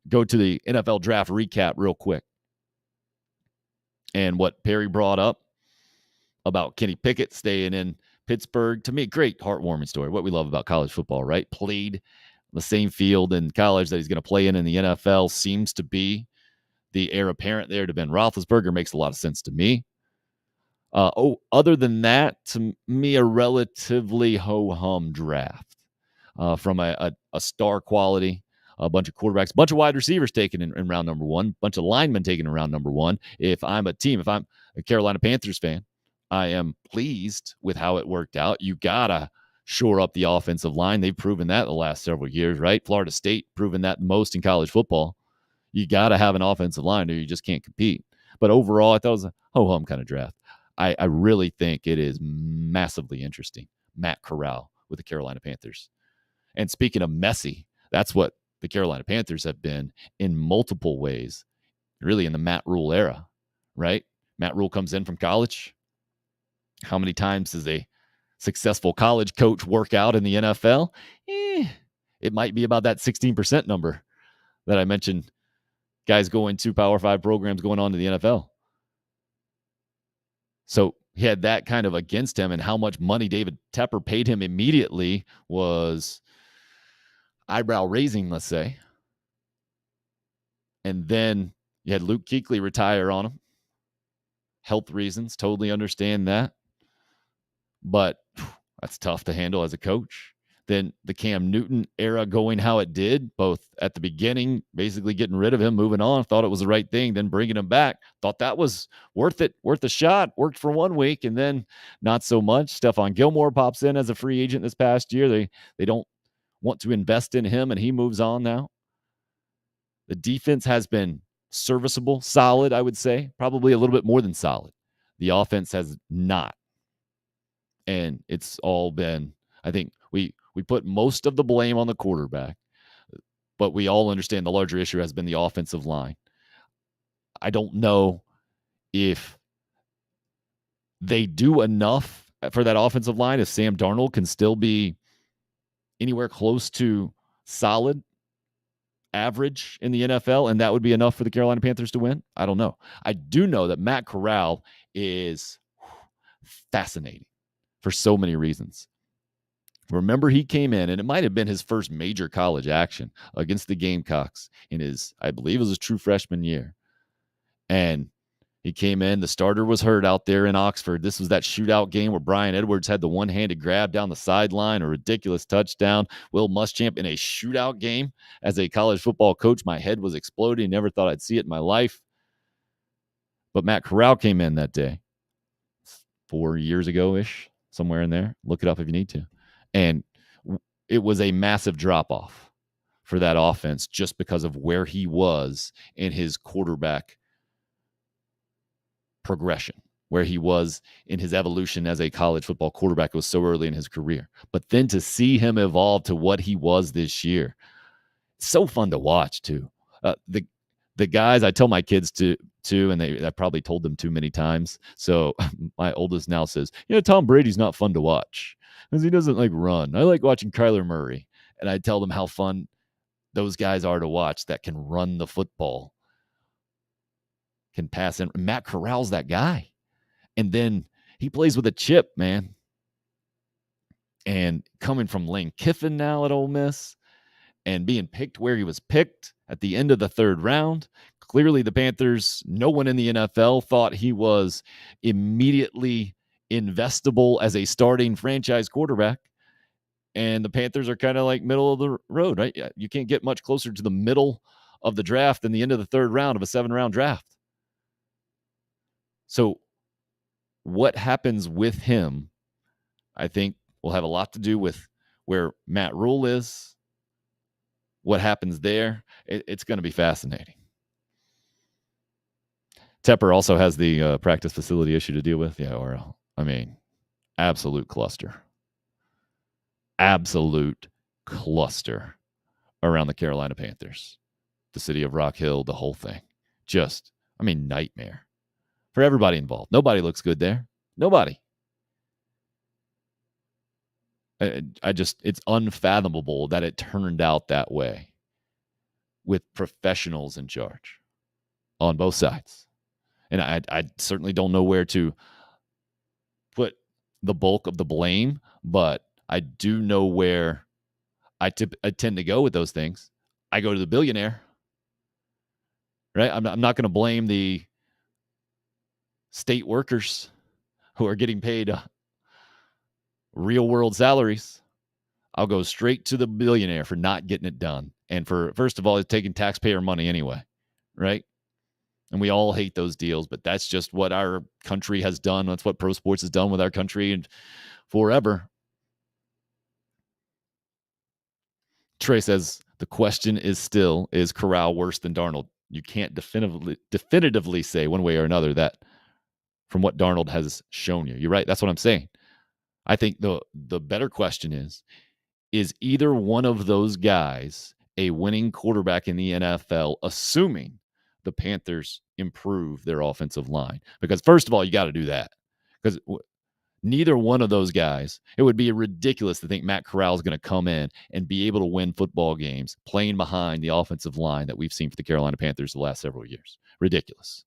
go to the NFL draft recap real quick. And what Perry brought up about Kenny Pickett staying in Pittsburgh, to me, great heartwarming story. What we love about college football, right? Played the same field in college that he's going to play in the NFL. Seems to be the heir apparent there to Ben Roethlisberger. Makes a lot of sense to me. Other than that, to me, a relatively ho-hum draft from a star quality. A bunch of quarterbacks, a bunch of wide receivers taken in round number 1, a bunch of linemen taken in round number 1. If I'm a Carolina Panthers fan, I am pleased with how it worked out. You got to shore up the offensive line. They've proven that the last several years, right? Florida State proven that most in college football. You got to have an offensive line or you just can't compete. But overall, I thought it was a ho-hum kind of draft. I really think it is massively interesting. Matt Corral with the Carolina Panthers. And speaking of messy, that's what the Carolina Panthers have been in multiple ways, really in the Matt Rule era, right? Matt Rule comes in from college. How many times does a successful college coach work out in the NFL? It might be about that 16% number that I mentioned, guys going to Power 5 programs going on to the NFL. So he had that kind of against him, and how much money David Tepper paid him immediately was eyebrow raising, let's say. And then you had Luke Kuechly retire on him. Health reasons, totally understand that. But that's tough to handle as a coach. Then the Cam Newton era going how it did, both at the beginning, basically getting rid of him, moving on, thought it was the right thing, then bringing him back, thought that was worth it, worth a shot, worked for 1 week, and then not so much. Stephon Gilmore pops in as a free agent this past year. They don't want to invest in him, and he moves on now. The defense has been serviceable, solid, I would say, probably a little bit more than solid. The offense has not. And it's all been, I think we put most of the blame on the quarterback, but we all understand the larger issue has been the offensive line. I don't know if they do enough for that offensive line, if Sam Darnold can still be anywhere close to solid, average in the NFL, and that would be enough for the Carolina Panthers to win. I don't know. I do know that Matt Corral is fascinating for so many reasons. Remember, he came in, and it might have been his first major college action against the Gamecocks in his, I believe it was his true freshman year. And he came in, the starter was hurt out there in Oxford. This was that shootout game where Brian Edwards had the one-handed grab down the sideline, a ridiculous touchdown. Will Muschamp in a shootout game. As a college football coach, my head was exploding. Never thought I'd see it in my life. But Matt Corral came in that day, 4 years ago-ish, somewhere in there. Look it up if you need to. And it was a massive drop-off for that offense just because of where he was in his quarterback progression, where he was in his evolution as a college football quarterback. It was so early in his career. But then to see him evolve to what he was this year, so fun to watch too. The guys, I tell my kids to and I probably told them too many times. So my oldest now says, Tom Brady's not fun to watch because he doesn't like run. I like watching Kyler Murray. And I tell them how fun those guys are to watch that can run the football, can pass in. Matt Corral's that guy. And then he plays with a chip, man. And coming from Lane Kiffin now at Ole Miss and being picked where he was picked at the end of the 3rd round. Clearly the Panthers, no one in the NFL thought he was immediately investable as a starting franchise quarterback. And the Panthers are kind of like middle of the road, right? You can't get much closer to the middle of the draft than the end of the 3rd round of a 7-round draft. So what happens with him, I think, will have a lot to do with where Matt Rule is, what happens there. It's going to be fascinating. Tepper also has the practice facility issue to deal with. Yeah, absolute cluster. Absolute cluster around the Carolina Panthers. The city of Rock Hill, the whole thing. Just, nightmare for everybody involved. Nobody looks good there. Nobody. It's unfathomable that it turned out that way with professionals in charge on both sides. And I certainly don't know where to put the bulk of the blame, but I do know where I tend to go with those things. I go to the billionaire, right? I'm not going to blame the state workers who are getting paid real world salaries. I'll go straight to the billionaire for not getting it done. And for, first of all, it's taking taxpayer money anyway, right? And we all hate those deals, but that's just what our country has done. That's what pro sports has done with our country and forever. Trey says, the question is still, is Corral worse than Darnold? You can't definitively say one way or another that from what Darnold has shown you. You're right. That's what I'm saying. I think the better question is either one of those guys a winning quarterback in the NFL, assuming the Panthers improve their offensive line? Because first of all, you got to do that. Because neither one of those guys, it would be ridiculous to think Matt Corral is going to come in and be able to win football games playing behind the offensive line that we've seen for the Carolina Panthers the last several years. Ridiculous.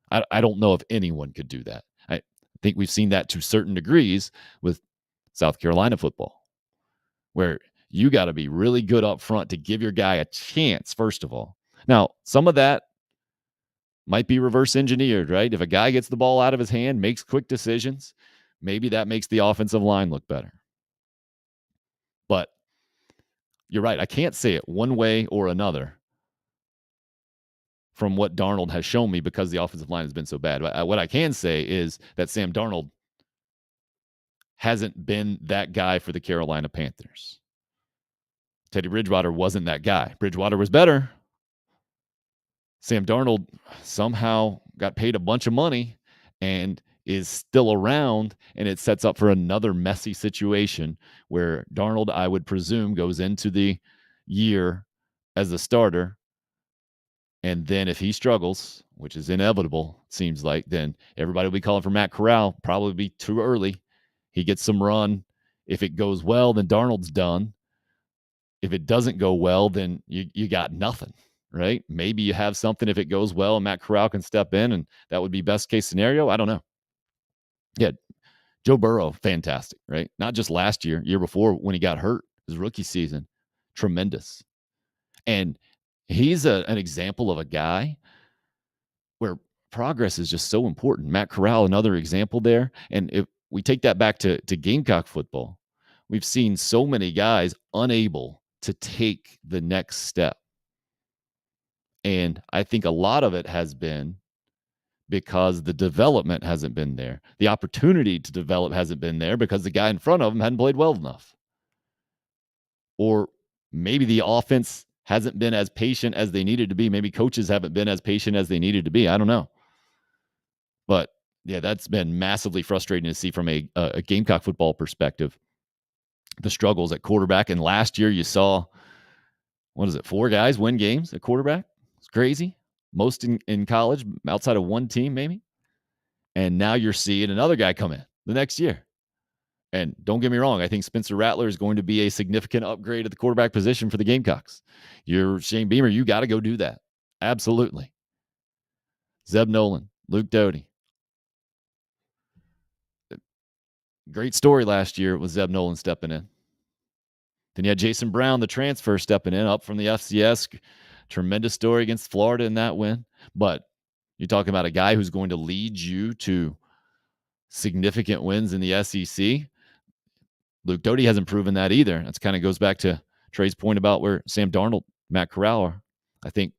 I don't know if anyone could do that. I think we've seen that to certain degrees with South Carolina football, where you got to be really good up front to give your guy a chance, first of all. Now, some of that might be reverse engineered, right? If a guy gets the ball out of his hand, makes quick decisions, maybe that makes the offensive line look better. you're right. I can't say it one way or another from what Darnold has shown me because the offensive line has been so bad. What I can say is that Sam Darnold hasn't been that guy for the Carolina Panthers. Teddy Bridgewater wasn't that guy. Bridgewater was better. Sam Darnold somehow got paid a bunch of money and is still around, and it sets up for another messy situation where Darnold, I would presume, goes into the year as a starter. And then if he struggles, which is inevitable, it seems like, then everybody will be calling for Matt Corral. Probably be too early. He gets some run. If it goes well, then Darnold's done. If it doesn't go well, then you got nothing, right? Maybe you have something if it goes well and Matt Corral can step in, and that would be best case scenario. I don't know. Yeah, Joe Burrow, fantastic, right? Not just last year before when he got hurt, his rookie season, tremendous. And he's an example of a guy where progress is just so important. Matt Corral, another example there. And if we take that back to Gamecock football, we've seen so many guys unable to take the next step. And I think a lot of it has been because the development hasn't been there. The opportunity to develop hasn't been there because the guy in front of him hadn't played well enough. Or maybe the offense hasn't been as patient as they needed to be. Maybe coaches haven't been as patient as they needed to be. I don't know. But yeah, that's been massively frustrating to see from a Gamecock football perspective. The struggles at quarterback. And last year you saw, 4 guys win games at quarterback? It's crazy. Most in college, outside of one team maybe. And now you're seeing another guy come in the next year. And don't get me wrong, I think Spencer Rattler is going to be a significant upgrade at the quarterback position for the Gamecocks. You're Shane Beamer, you got to go do that. Absolutely. Zeb Nolan, Luke Doty. Great story last year with Zeb Nolan stepping in. Then you had Jason Brown, the transfer, stepping in up from the FCS. Tremendous story against Florida in that win. But you're talking about a guy who's going to lead you to significant wins in the SEC. Luke Doty hasn't proven that either. That kind of goes back to Trey's point about where Sam Darnold, Matt Corral are. I think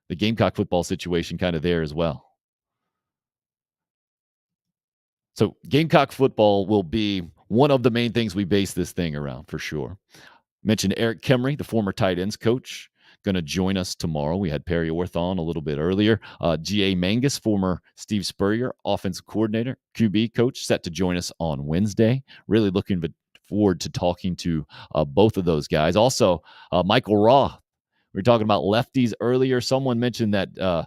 the Gamecock football situation kind of there as well. So Gamecock football will be one of the main things we base this thing around for sure. Mentioned Eric Kemry, the former tight ends coach, going to join us tomorrow. We had Perry Orth on a little bit earlier. G.A. Mangus, former Steve Spurrier, offensive coordinator, QB coach, set to join us on Wednesday. Really looking forward to talking to both of those guys. Also, Michael Roth. We were talking about lefties earlier. Someone mentioned that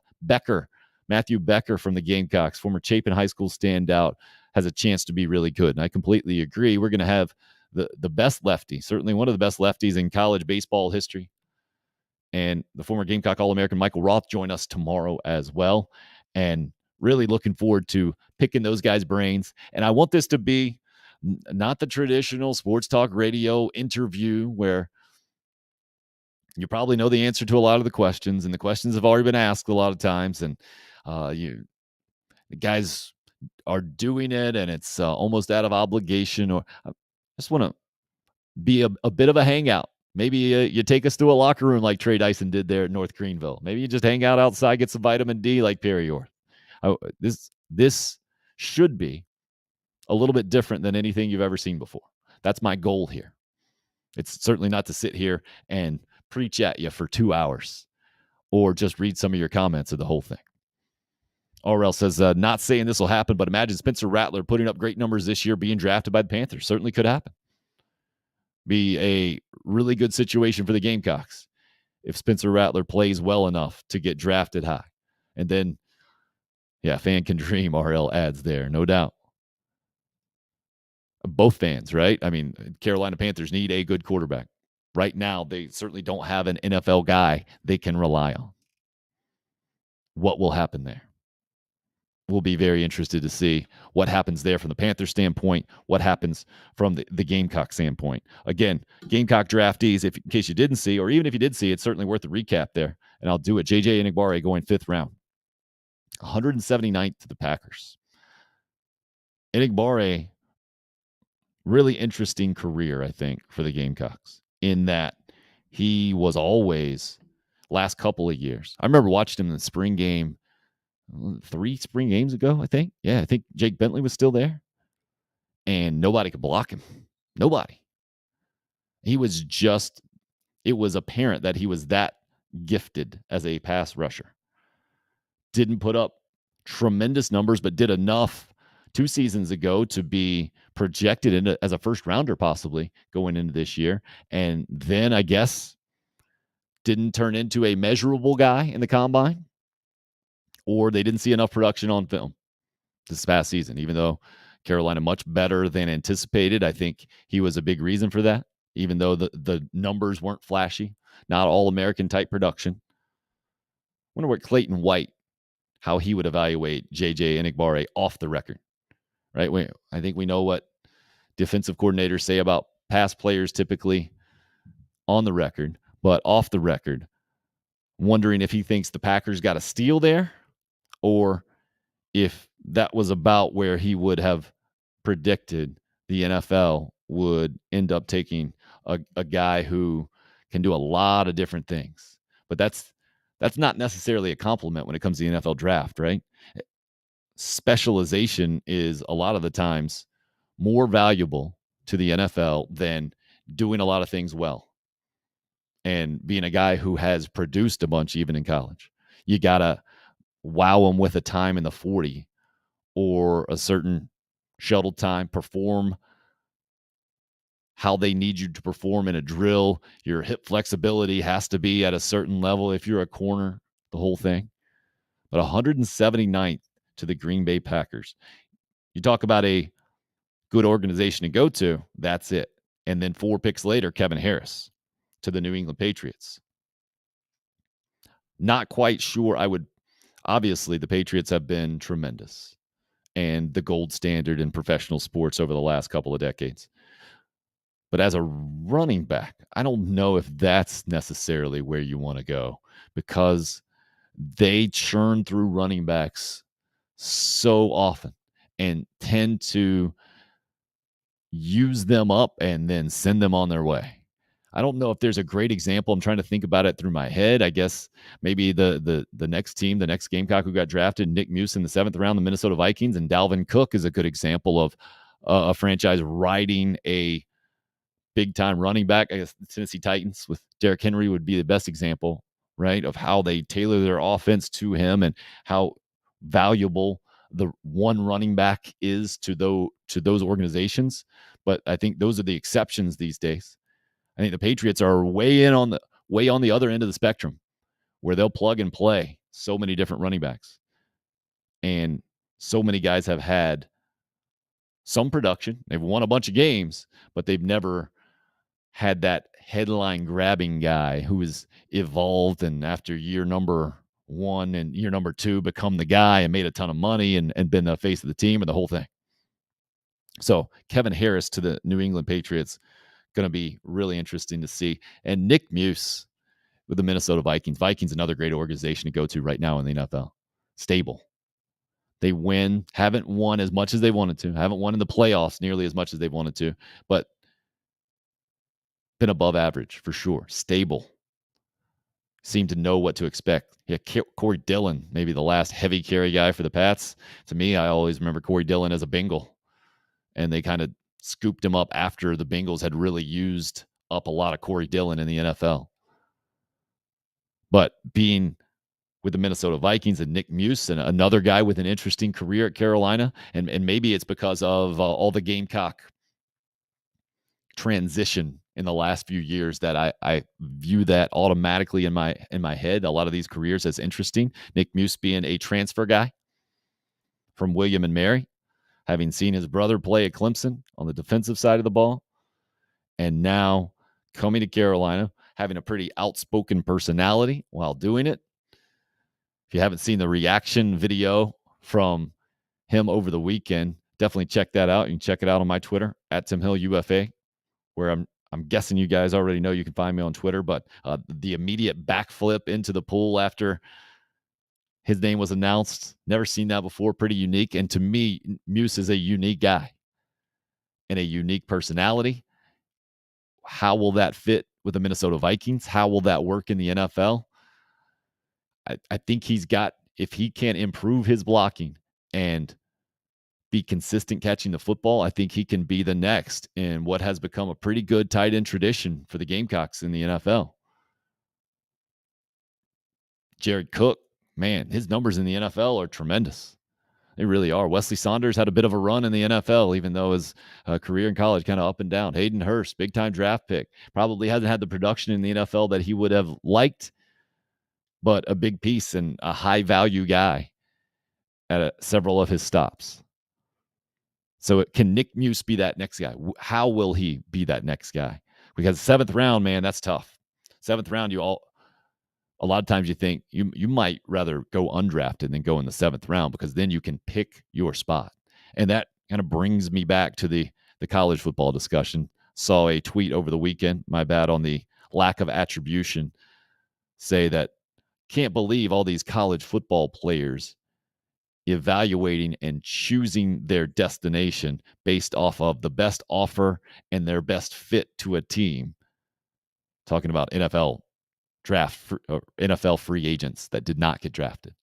Matthew Becker from the Gamecocks, former Chapin High School standout, has a chance to be really good. And I completely agree. We're going to have the best lefty, certainly one of the best lefties in college baseball history. And the former Gamecock All-American Michael Roth join us tomorrow as well. And really looking forward to picking those guys' brains. And I want this to be not the traditional sports talk radio interview where you probably know the answer to a lot of the questions, and the questions have already been asked a lot of times. And the guys are doing it, and it's almost out of obligation. Or I just want to be a bit of a hangout. Maybe you take us to a locker room like Trey Dyson did there at North Greenville. Maybe you just hang out outside, get some vitamin D like Perry Orth. This should be a little bit different than anything you've ever seen before. That's my goal here. It's certainly not to sit here and preach at you for 2 hours or just read some of your comments of the whole thing. RL says, not saying this will happen, but imagine Spencer Rattler putting up great numbers this year, being drafted by the Panthers. Certainly could happen. Be a really good situation for the Gamecocks if Spencer Rattler plays well enough to get drafted high. And then, yeah, fan can dream, RL adds there, no doubt. Both fans, right? I mean, Carolina Panthers need a good quarterback. Right now, they certainly don't have an NFL guy they can rely on. What will happen there? We'll be very interested to see what happens there from the Panther standpoint, what happens from the Gamecock standpoint. Again, Gamecock draftees, in case you didn't see, or even if you did see, it's certainly worth the recap there. And I'll do it. J.J. Enigbare going 5th round. 179th to the Packers. Enigbare, really interesting career, I think, for the Gamecocks in that he was always last couple of years. I remember watching him in the spring game 3 spring games ago, I think. Yeah, I think Jake Bentley was still there. And nobody could block him. Nobody. He was just, it was apparent that he was that gifted as a pass rusher. Didn't put up tremendous numbers, but did enough 2 seasons ago to be projected as a first rounder, possibly going into this year. And then I guess didn't turn into a measurable guy in the combine, or they didn't see enough production on film this past season, even though Carolina much better than anticipated. I think he was a big reason for that, even though the numbers weren't flashy, not all American type production. Wonder what Clayton White, how he would evaluate JJ Enigbare off the record, right? I think we know what defensive coordinators say about pass players typically on the record, but off the record, wondering if he thinks the Packers got a steal there, or if that was about where he would have predicted the NFL would end up taking a guy who can do a lot of different things. But that's not necessarily a compliment when it comes to the NFL draft, right? Specialization is a lot of the times more valuable to the NFL than doing a lot of things well and being a guy who has produced a bunch even in college. You got to wow them with a time in the 40 or a certain shuttle time, perform how they need you to perform in a drill. Your hip flexibility has to be at a certain level if you're a corner, the whole thing. But 179th to the Green Bay Packers. You talk about a good organization to go to, that's it. And then 4 picks later, Kevin Harris to the New England Patriots. Not quite sure obviously the Patriots have been tremendous and the gold standard in professional sports over the last couple of decades. But as a running back, I don't know if that's necessarily where you want to go, because they churn through running backs so often and tend to use them up and then send them on their way. I don't know if there's a great example. I'm trying to think about it through my head. I guess maybe the next team, the next Gamecock who got drafted, Nick Muse in the 7th round, the Minnesota Vikings, and Dalvin Cook is a good example of a franchise riding a big-time running back. I guess the Tennessee Titans with Derrick Henry would be the best example, right, of how they tailor their offense to him and how valuable the one running back is to those organizations. But I think those are the exceptions these days. I think the Patriots are way on the other end of the spectrum, where they'll plug and play so many different running backs. And so many guys have had some production. They've won a bunch of games, but they've never had that headline grabbing guy who is evolved and after year number 1 and year number 2 become the guy and made a ton of money and been the face of the team and the whole thing. So Kevin Harris to the New England Patriots, going to be really interesting to see. And Nick Muse with the Minnesota Vikings. Vikings, another great organization to go to right now in the NFL. Stable. They win, haven't won as much as they wanted to, haven't won in the playoffs nearly as much as they wanted to, but been above average for sure. Stable. Seem to know what to expect. Yeah, Corey Dillon, maybe the last heavy carry guy for the Pats. To me, I always remember Corey Dillon as a Bengal, and they kind of scooped him up after the Bengals had really used up a lot of Corey Dillon in the NFL. But being with the Minnesota Vikings and Nick Muse and another guy with an interesting career at Carolina, and maybe it's because of all the Gamecock transition in the last few years that I view that automatically in my head, a lot of these careers as interesting. Nick Muse being a transfer guy from William and Mary, having seen his brother play at Clemson on the defensive side of the ball, and now coming to Carolina, having a pretty outspoken personality while doing it. If you haven't seen the reaction video from him over the weekend, definitely check that out. You can check it out on my Twitter at Hill UFA, where I'm guessing you guys already know you can find me on Twitter. But the immediate backflip into the pool after his name was announced, never seen that before. Pretty unique. And to me, Muse is a unique guy and a unique personality. How will that fit with the Minnesota Vikings. How will that work in the NFL? I think he's got, if he can improve his blocking and be consistent catching the football, I think he can be the next in what has become a pretty good tight end tradition for the Gamecocks in the NFL. Jared Cook, man, his numbers in the NFL are tremendous. They really are. Wesley Saunders had a bit of a run in the NFL, even though his career in college kind of up and down. Hayden Hurst, big-time draft pick. Probably hasn't had the production in the NFL that he would have liked, but a big piece and a high-value guy at several of his stops. So can Nick Muse be that next guy? How will he be that next guy? Because 7th round, man, that's tough. 7th round, a lot of times you think you might rather go undrafted than go in the 7th round, because then you can pick your spot. And that kind of brings me back to the college football discussion. Saw a tweet over the weekend, my bad on the lack of attribution, say that can't believe all these college football players evaluating and choosing their destination based off of the best offer and their best fit to a team. Talking about NFL free agents that did not get drafted,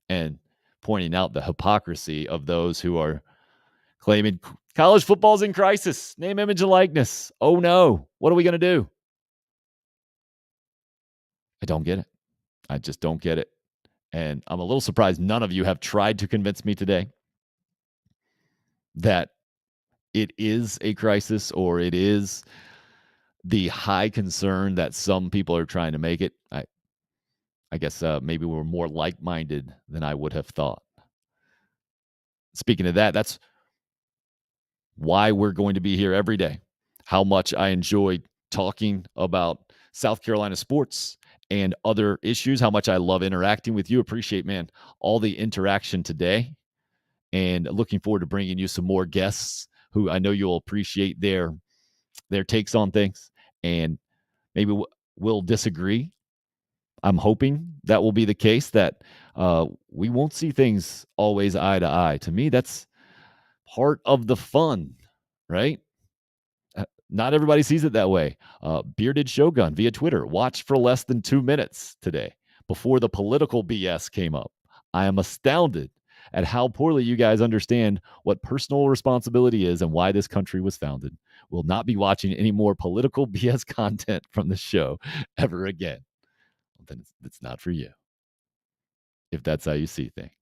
and pointing out the hypocrisy of those who are claiming college football's in crisis, name, image, and likeness. Oh no, what are we going to do? I don't get it. I just don't get it. And I'm a little surprised none of you have tried to convince me today that it is a crisis, or it is the high concern that some people are trying to make it. I guess maybe we're more like-minded than I would have thought. Speaking of that, that's why we're going to be here every day. How much I enjoy talking about South Carolina sports and other issues, how much I love interacting with you. Appreciate, man, all the interaction today, and looking forward to bringing you some more guests who I know you'll appreciate their takes on things, and maybe we'll disagree. I'm hoping that will be the case, that we won't see things always eye to eye. To me, that's part of the fun, right? Not everybody sees it that way. Bearded Shogun via Twitter watched for less than 2 minutes today before the political BS came up. I am astounded at how poorly you guys understand what personal responsibility is and why this country was founded. Will not be watching any more political BS content from the show ever again. Then it's not for you, if that's how you see things.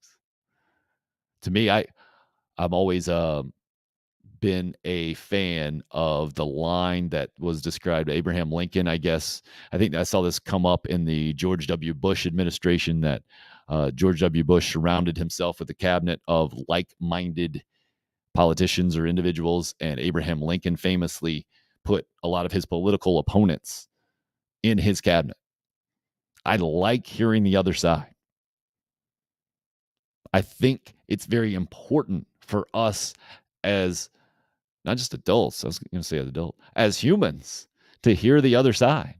To me, I've always been a fan of the line that was described to Abraham Lincoln, I guess. I think I saw this come up in the George W. Bush administration, that George W. Bush surrounded himself with a cabinet of like-minded politicians or individuals, and Abraham Lincoln famously put a lot of his political opponents in his cabinet. I like hearing the other side. I think it's very important for us as not just adults, I was going to say as humans, to hear the other side.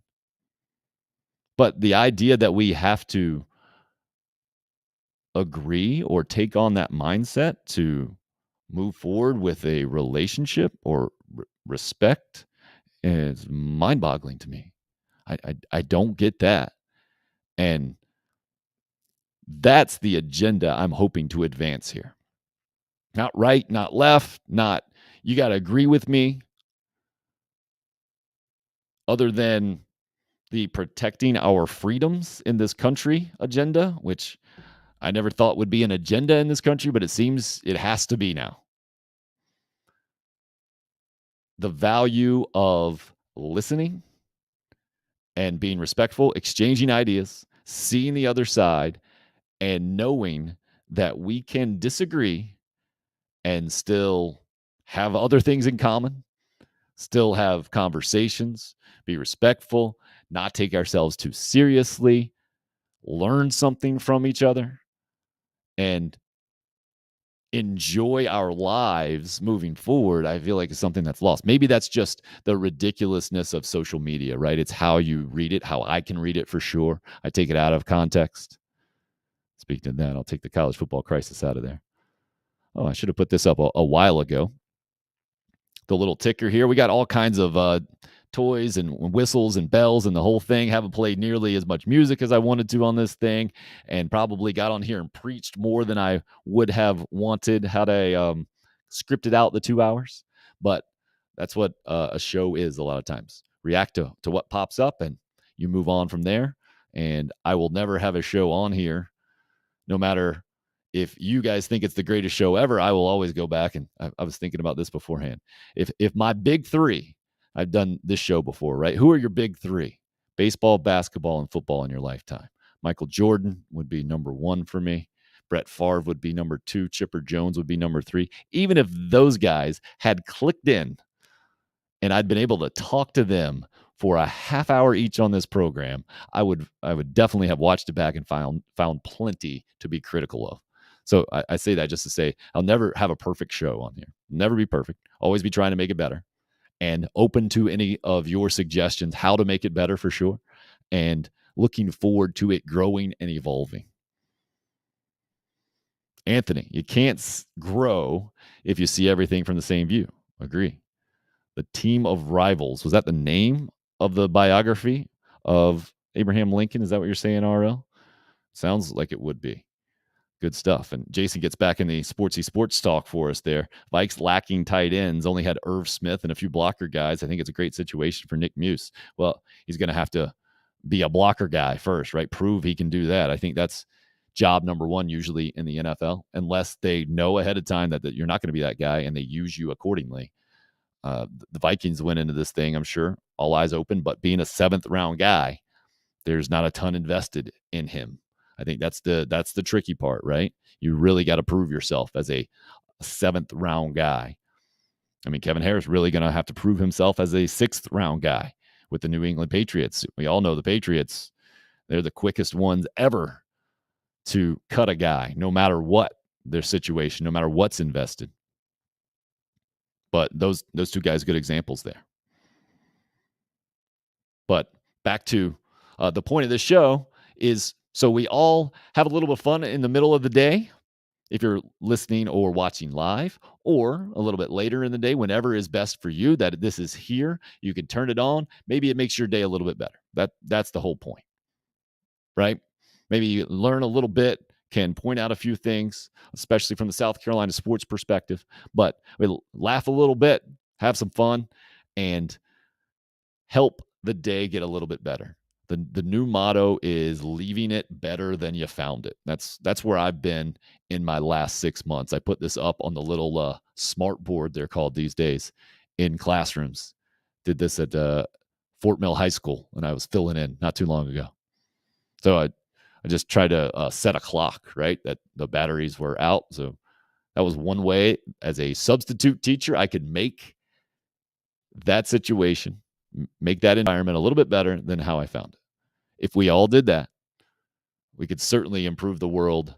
But the idea that we have to agree or take on that mindset to move forward with a relationship or respect is mind-boggling to me. I don't get that. And that's the agenda I'm hoping to advance here. Not right, not left, not you got to agree with me, other than the protecting our freedoms in this country agenda, which I never thought would be an agenda in this country, but it seems it has to be now. The value of listening and being respectful, exchanging ideas, seeing the other side, and knowing that we can disagree and still have other things in common, still have conversations, be respectful, not take ourselves too seriously, learn something from each other, and enjoy our lives moving forward. I feel like it's something that's lost. Maybe that's just the ridiculousness of social media, right? It's how you read it, how I can read it for sure. I take it out of context. Speaking of that, I'll take the college football crisis out of there. Oh, I should have put this up a while ago. The little ticker here. We got all kinds of toys and whistles and bells and the whole thing. Haven't played nearly as much music as I wanted to on this thing, and probably got on here and preached more than I would have wanted had I scripted out the 2 hours. But that's what a show is a lot of times. React to what pops up, and you move on from there. And I will never have a show on here, no matter if you guys think it's the greatest show ever. I will always go back, and I was thinking about this beforehand. If my big three, I've done this show before, right? Who are your big three? Baseball, basketball, and football in your lifetime. Michael Jordan would be number one for me. Brett Favre would be number two. Chipper Jones would be number three. Even if those guys had clicked in and I'd been able to talk to them for a half hour each on this program, I would definitely have watched it back and found plenty to be critical of. So I say that just to say I'll never have a perfect show on here. Never be perfect. Always be trying to make it better, and open to any of your suggestions how to make it better for sure, and looking forward to it growing and evolving. Anthony, you can't grow if you see everything from the same view. Agree. The Team of Rivals. Was that the name of the biography of Abraham Lincoln? Is that what you're saying, RL? Sounds like it would be. Good stuff. And Jason gets back in the sportsy sports talk for us there. Vikes lacking tight ends, only had Irv Smith and a few blocker guys. I think it's a great situation for Nick Muse. Well, he's going to have to be a blocker guy first, right? Prove he can do that. I think that's job number one usually in the NFL, unless they know ahead of time that you're not going to be that guy and they use you accordingly. The Vikings went into this thing, I'm sure, all eyes open, but being a 7th round guy, there's not a ton invested in him. I think that's the tricky part, right? You really got to prove yourself as a 7th round guy. I mean, Kevin Harris really going to have to prove himself as a 6th round guy with the New England Patriots. We all know the Patriots, they're the quickest ones ever to cut a guy, no matter what their situation, no matter what's invested. But those two guys, good examples there. But back to the point of this show is, so we all have a little bit of fun in the middle of the day, if you're listening or watching live, or a little bit later in the day, whenever is best for you, that this is here. You can turn it on. Maybe it makes your day a little bit better. That's the whole point, right? Maybe you learn a little bit, can point out a few things, especially from the South Carolina sports perspective, but we laugh a little bit, have some fun, and help the day get a little bit better. The new motto is leaving it better than you found it. That's where I've been in my last 6 months. I put this up on the little smart board, they're called these days, in classrooms. Did this at Fort Mill High School when I was filling in not too long ago. So I just tried to set a clock, right? That the batteries were out. So that was one way as a substitute teacher I could make that situation, make that environment a little bit better than how I found it. If we all did that, we could certainly improve the world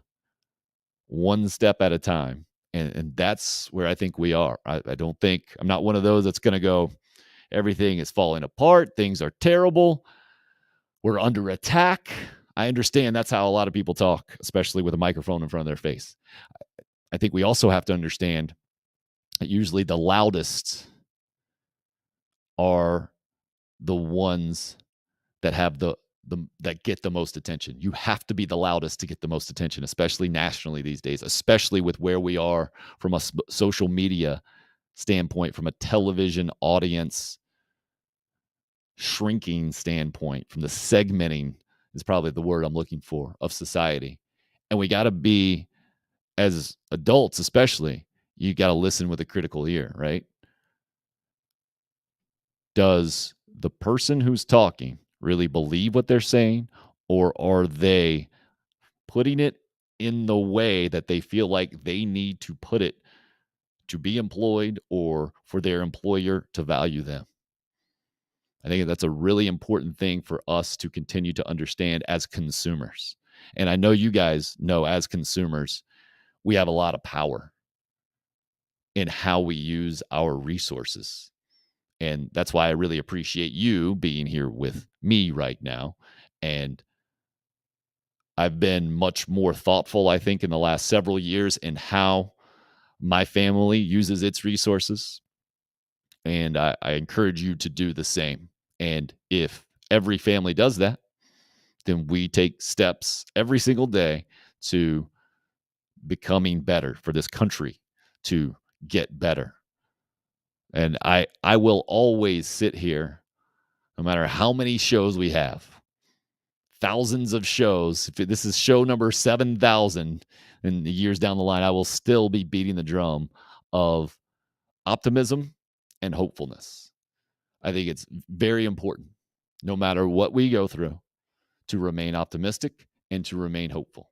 one step at a time. And that's where I think we are. I don't think, I'm not one of those that's going to go, everything is falling apart, things are terrible, we're under attack. I understand that's how a lot of people talk, especially with a microphone in front of their face. I think we also have to understand that usually the loudest are the ones that have that get the most attention. You have to be the loudest to get the most attention, especially nationally these days, especially with where we are from a social media standpoint, from a television audience shrinking standpoint, from the segmenting is probably the word I'm looking for, of society. And we got to be, as adults especially, you got to listen with a critical ear, right? Does the person who's talking really believe what they're saying, or are they putting it in the way that they feel like they need to put it to be employed or for their employer to value them? I think that's a really important thing for us to continue to understand as consumers. And I know you guys know, as consumers, we have a lot of power in how we use our resources. And that's why I really appreciate you being here with me right now. And I've been much more thoughtful, I think, in the last several years in how my family uses its resources. And I encourage you to do the same. And if every family does that, then we take steps every single day to becoming better for this country to get better. And I will always sit here, no matter how many shows we have, thousands of shows. If this is show number 7,000 in the years down the line, I will still be beating the drum of optimism and hopefulness. I think it's very important, no matter what we go through, to remain optimistic and to remain hopeful.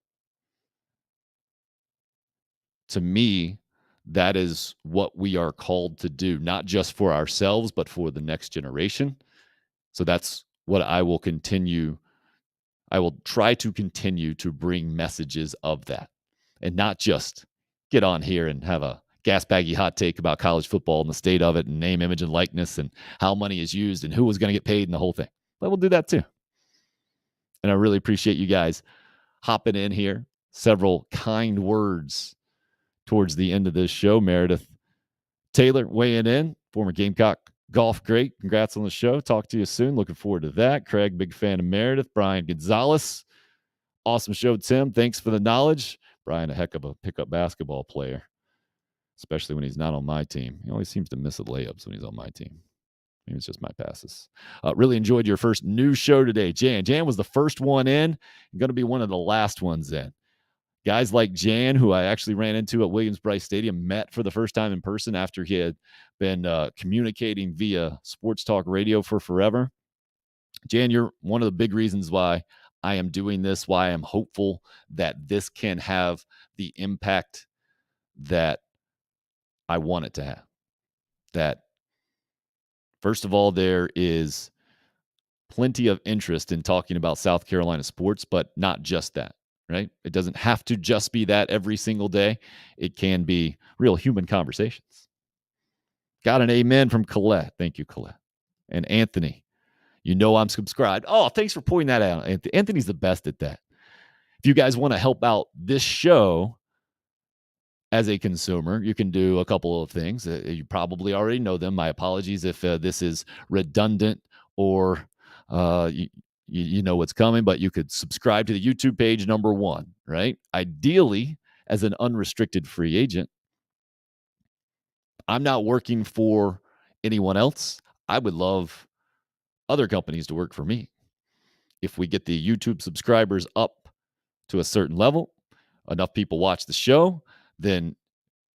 To me, that is what we are called to do, not just for ourselves, but for the next generation. So that's what I will continue. I will try to continue to bring messages of that, and not just get on here and have a gas baggy hot take about college football and the state of it and name, image, and likeness and how money is used and who was going to get paid and the whole thing. But we'll do that too. And I really appreciate you guys hopping in here. Several kind words towards the end of this show. Meredith Taylor weighing in, former Gamecock golf great. Congrats on the show. Talk to you soon. Looking forward to that. Craig, big fan of Meredith. Brian Gonzalez, awesome show. Tim, thanks for the knowledge. Brian, a heck of a pickup basketball player, especially when he's not on my team. He always seems to miss the layups when he's on my team. Maybe it's just my passes. Really enjoyed your first new show today. Jan was the first one in and going to be one of the last ones in. Guys like Jan, who I actually ran into at Williams-Brice Stadium, met for the first time in person after he had been communicating via sports talk radio for forever. Jan, you're one of the big reasons why I am doing this, why I'm hopeful that this can have the impact that I want it to have. That, first of all, there is plenty of interest in talking about South Carolina sports, but not just that. Right? It doesn't have to just be that every single day. It can be real human conversations. Got an amen from Colette. Thank you, Colette. And Anthony, you know I'm subscribed. Oh, thanks for pointing that out. Anthony's the best at that. If you guys want to help out this show as a consumer, you can do a couple of things. You probably already know them. My apologies if this is redundant or you know what's coming, but you could subscribe to the YouTube page, number one, right? Ideally, as an unrestricted free agent, I'm not working for anyone else. I would love other companies to work for me. If we get the YouTube subscribers up to a certain level, enough people watch the show, then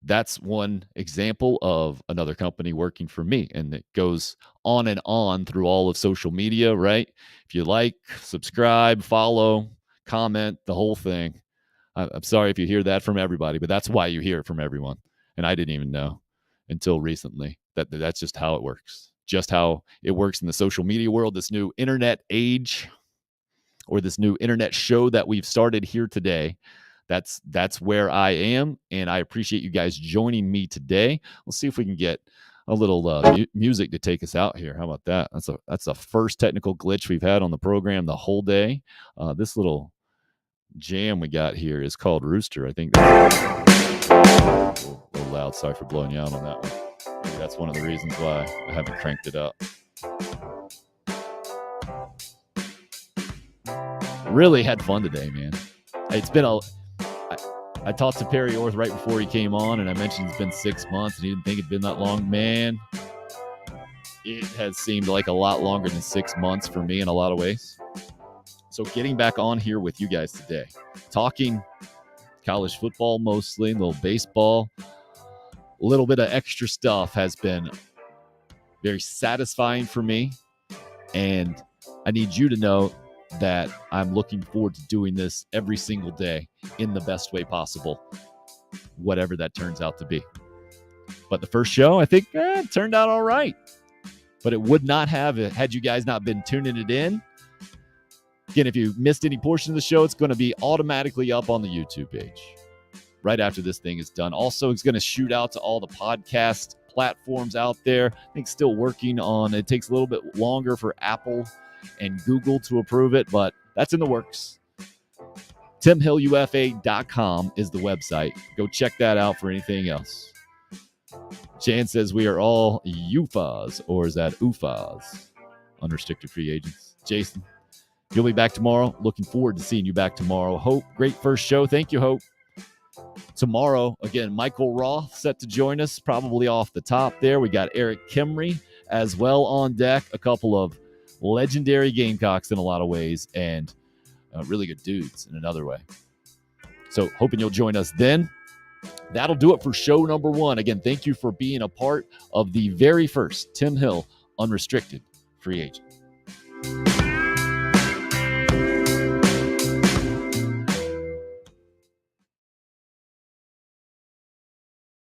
that's one example of another company working for me. And it goes on and on through all of social media, right? If you like, subscribe, follow, comment, the whole thing. I'm sorry if you hear that from everybody, but that's why you hear it from everyone. And I didn't even know until recently that's just how it works. Just how it works in the social media world, this new internet age, or this new internet show that we've started here today. That's where I am, and I appreciate you guys joining me today. We'll see if we can get a little music to take us out here. How about that? That's the first technical glitch we've had on the program the whole day. This little jam we got here is called Rooster. I think that's a little loud. Sorry for blowing you out on that one. Maybe that's one of the reasons why I haven't cranked it up. Really had fun today, man. It's been I talked to Perry Orth right before he came on, and I mentioned it's been 6 months, and he didn't think it'd been that long. Man, it has seemed like a lot longer than 6 months for me in a lot of ways. So getting back on here with you guys today, talking college football mostly, a little baseball, a little bit of extra stuff has been very satisfying for me, and I need you to know that I'm looking forward to doing this every single day in the best way possible, whatever that turns out to be. But the first show, I think, it turned out all right. But it would not have had you guys not been tuning it in. Again, if you missed any portion of the show, it's going to be automatically up on the YouTube page right after this thing is done. Also, it's going to shoot out to all the podcast platforms out there. I think still working on it. Takes a little bit longer for Apple and Google to approve it, but that's in the works. TimHillUFA.com is the website. Go check that out for anything else. Jan says we are all UFAs, or is that UFAs? Unrestricted free agents. Jason, you'll be back tomorrow. Looking forward to seeing you back tomorrow. Hope, great first show. Thank you, Hope. Tomorrow, again, Michael Roth set to join us, probably off the top there. We got Eric Kimry as well on deck. A couple of legendary Gamecocks in a lot of ways, and really good dudes in another way. So hoping you'll join us then. That'll do it for show number 1. Again, thank you for being a part of the very first Tim Hill Unrestricted Free Agent.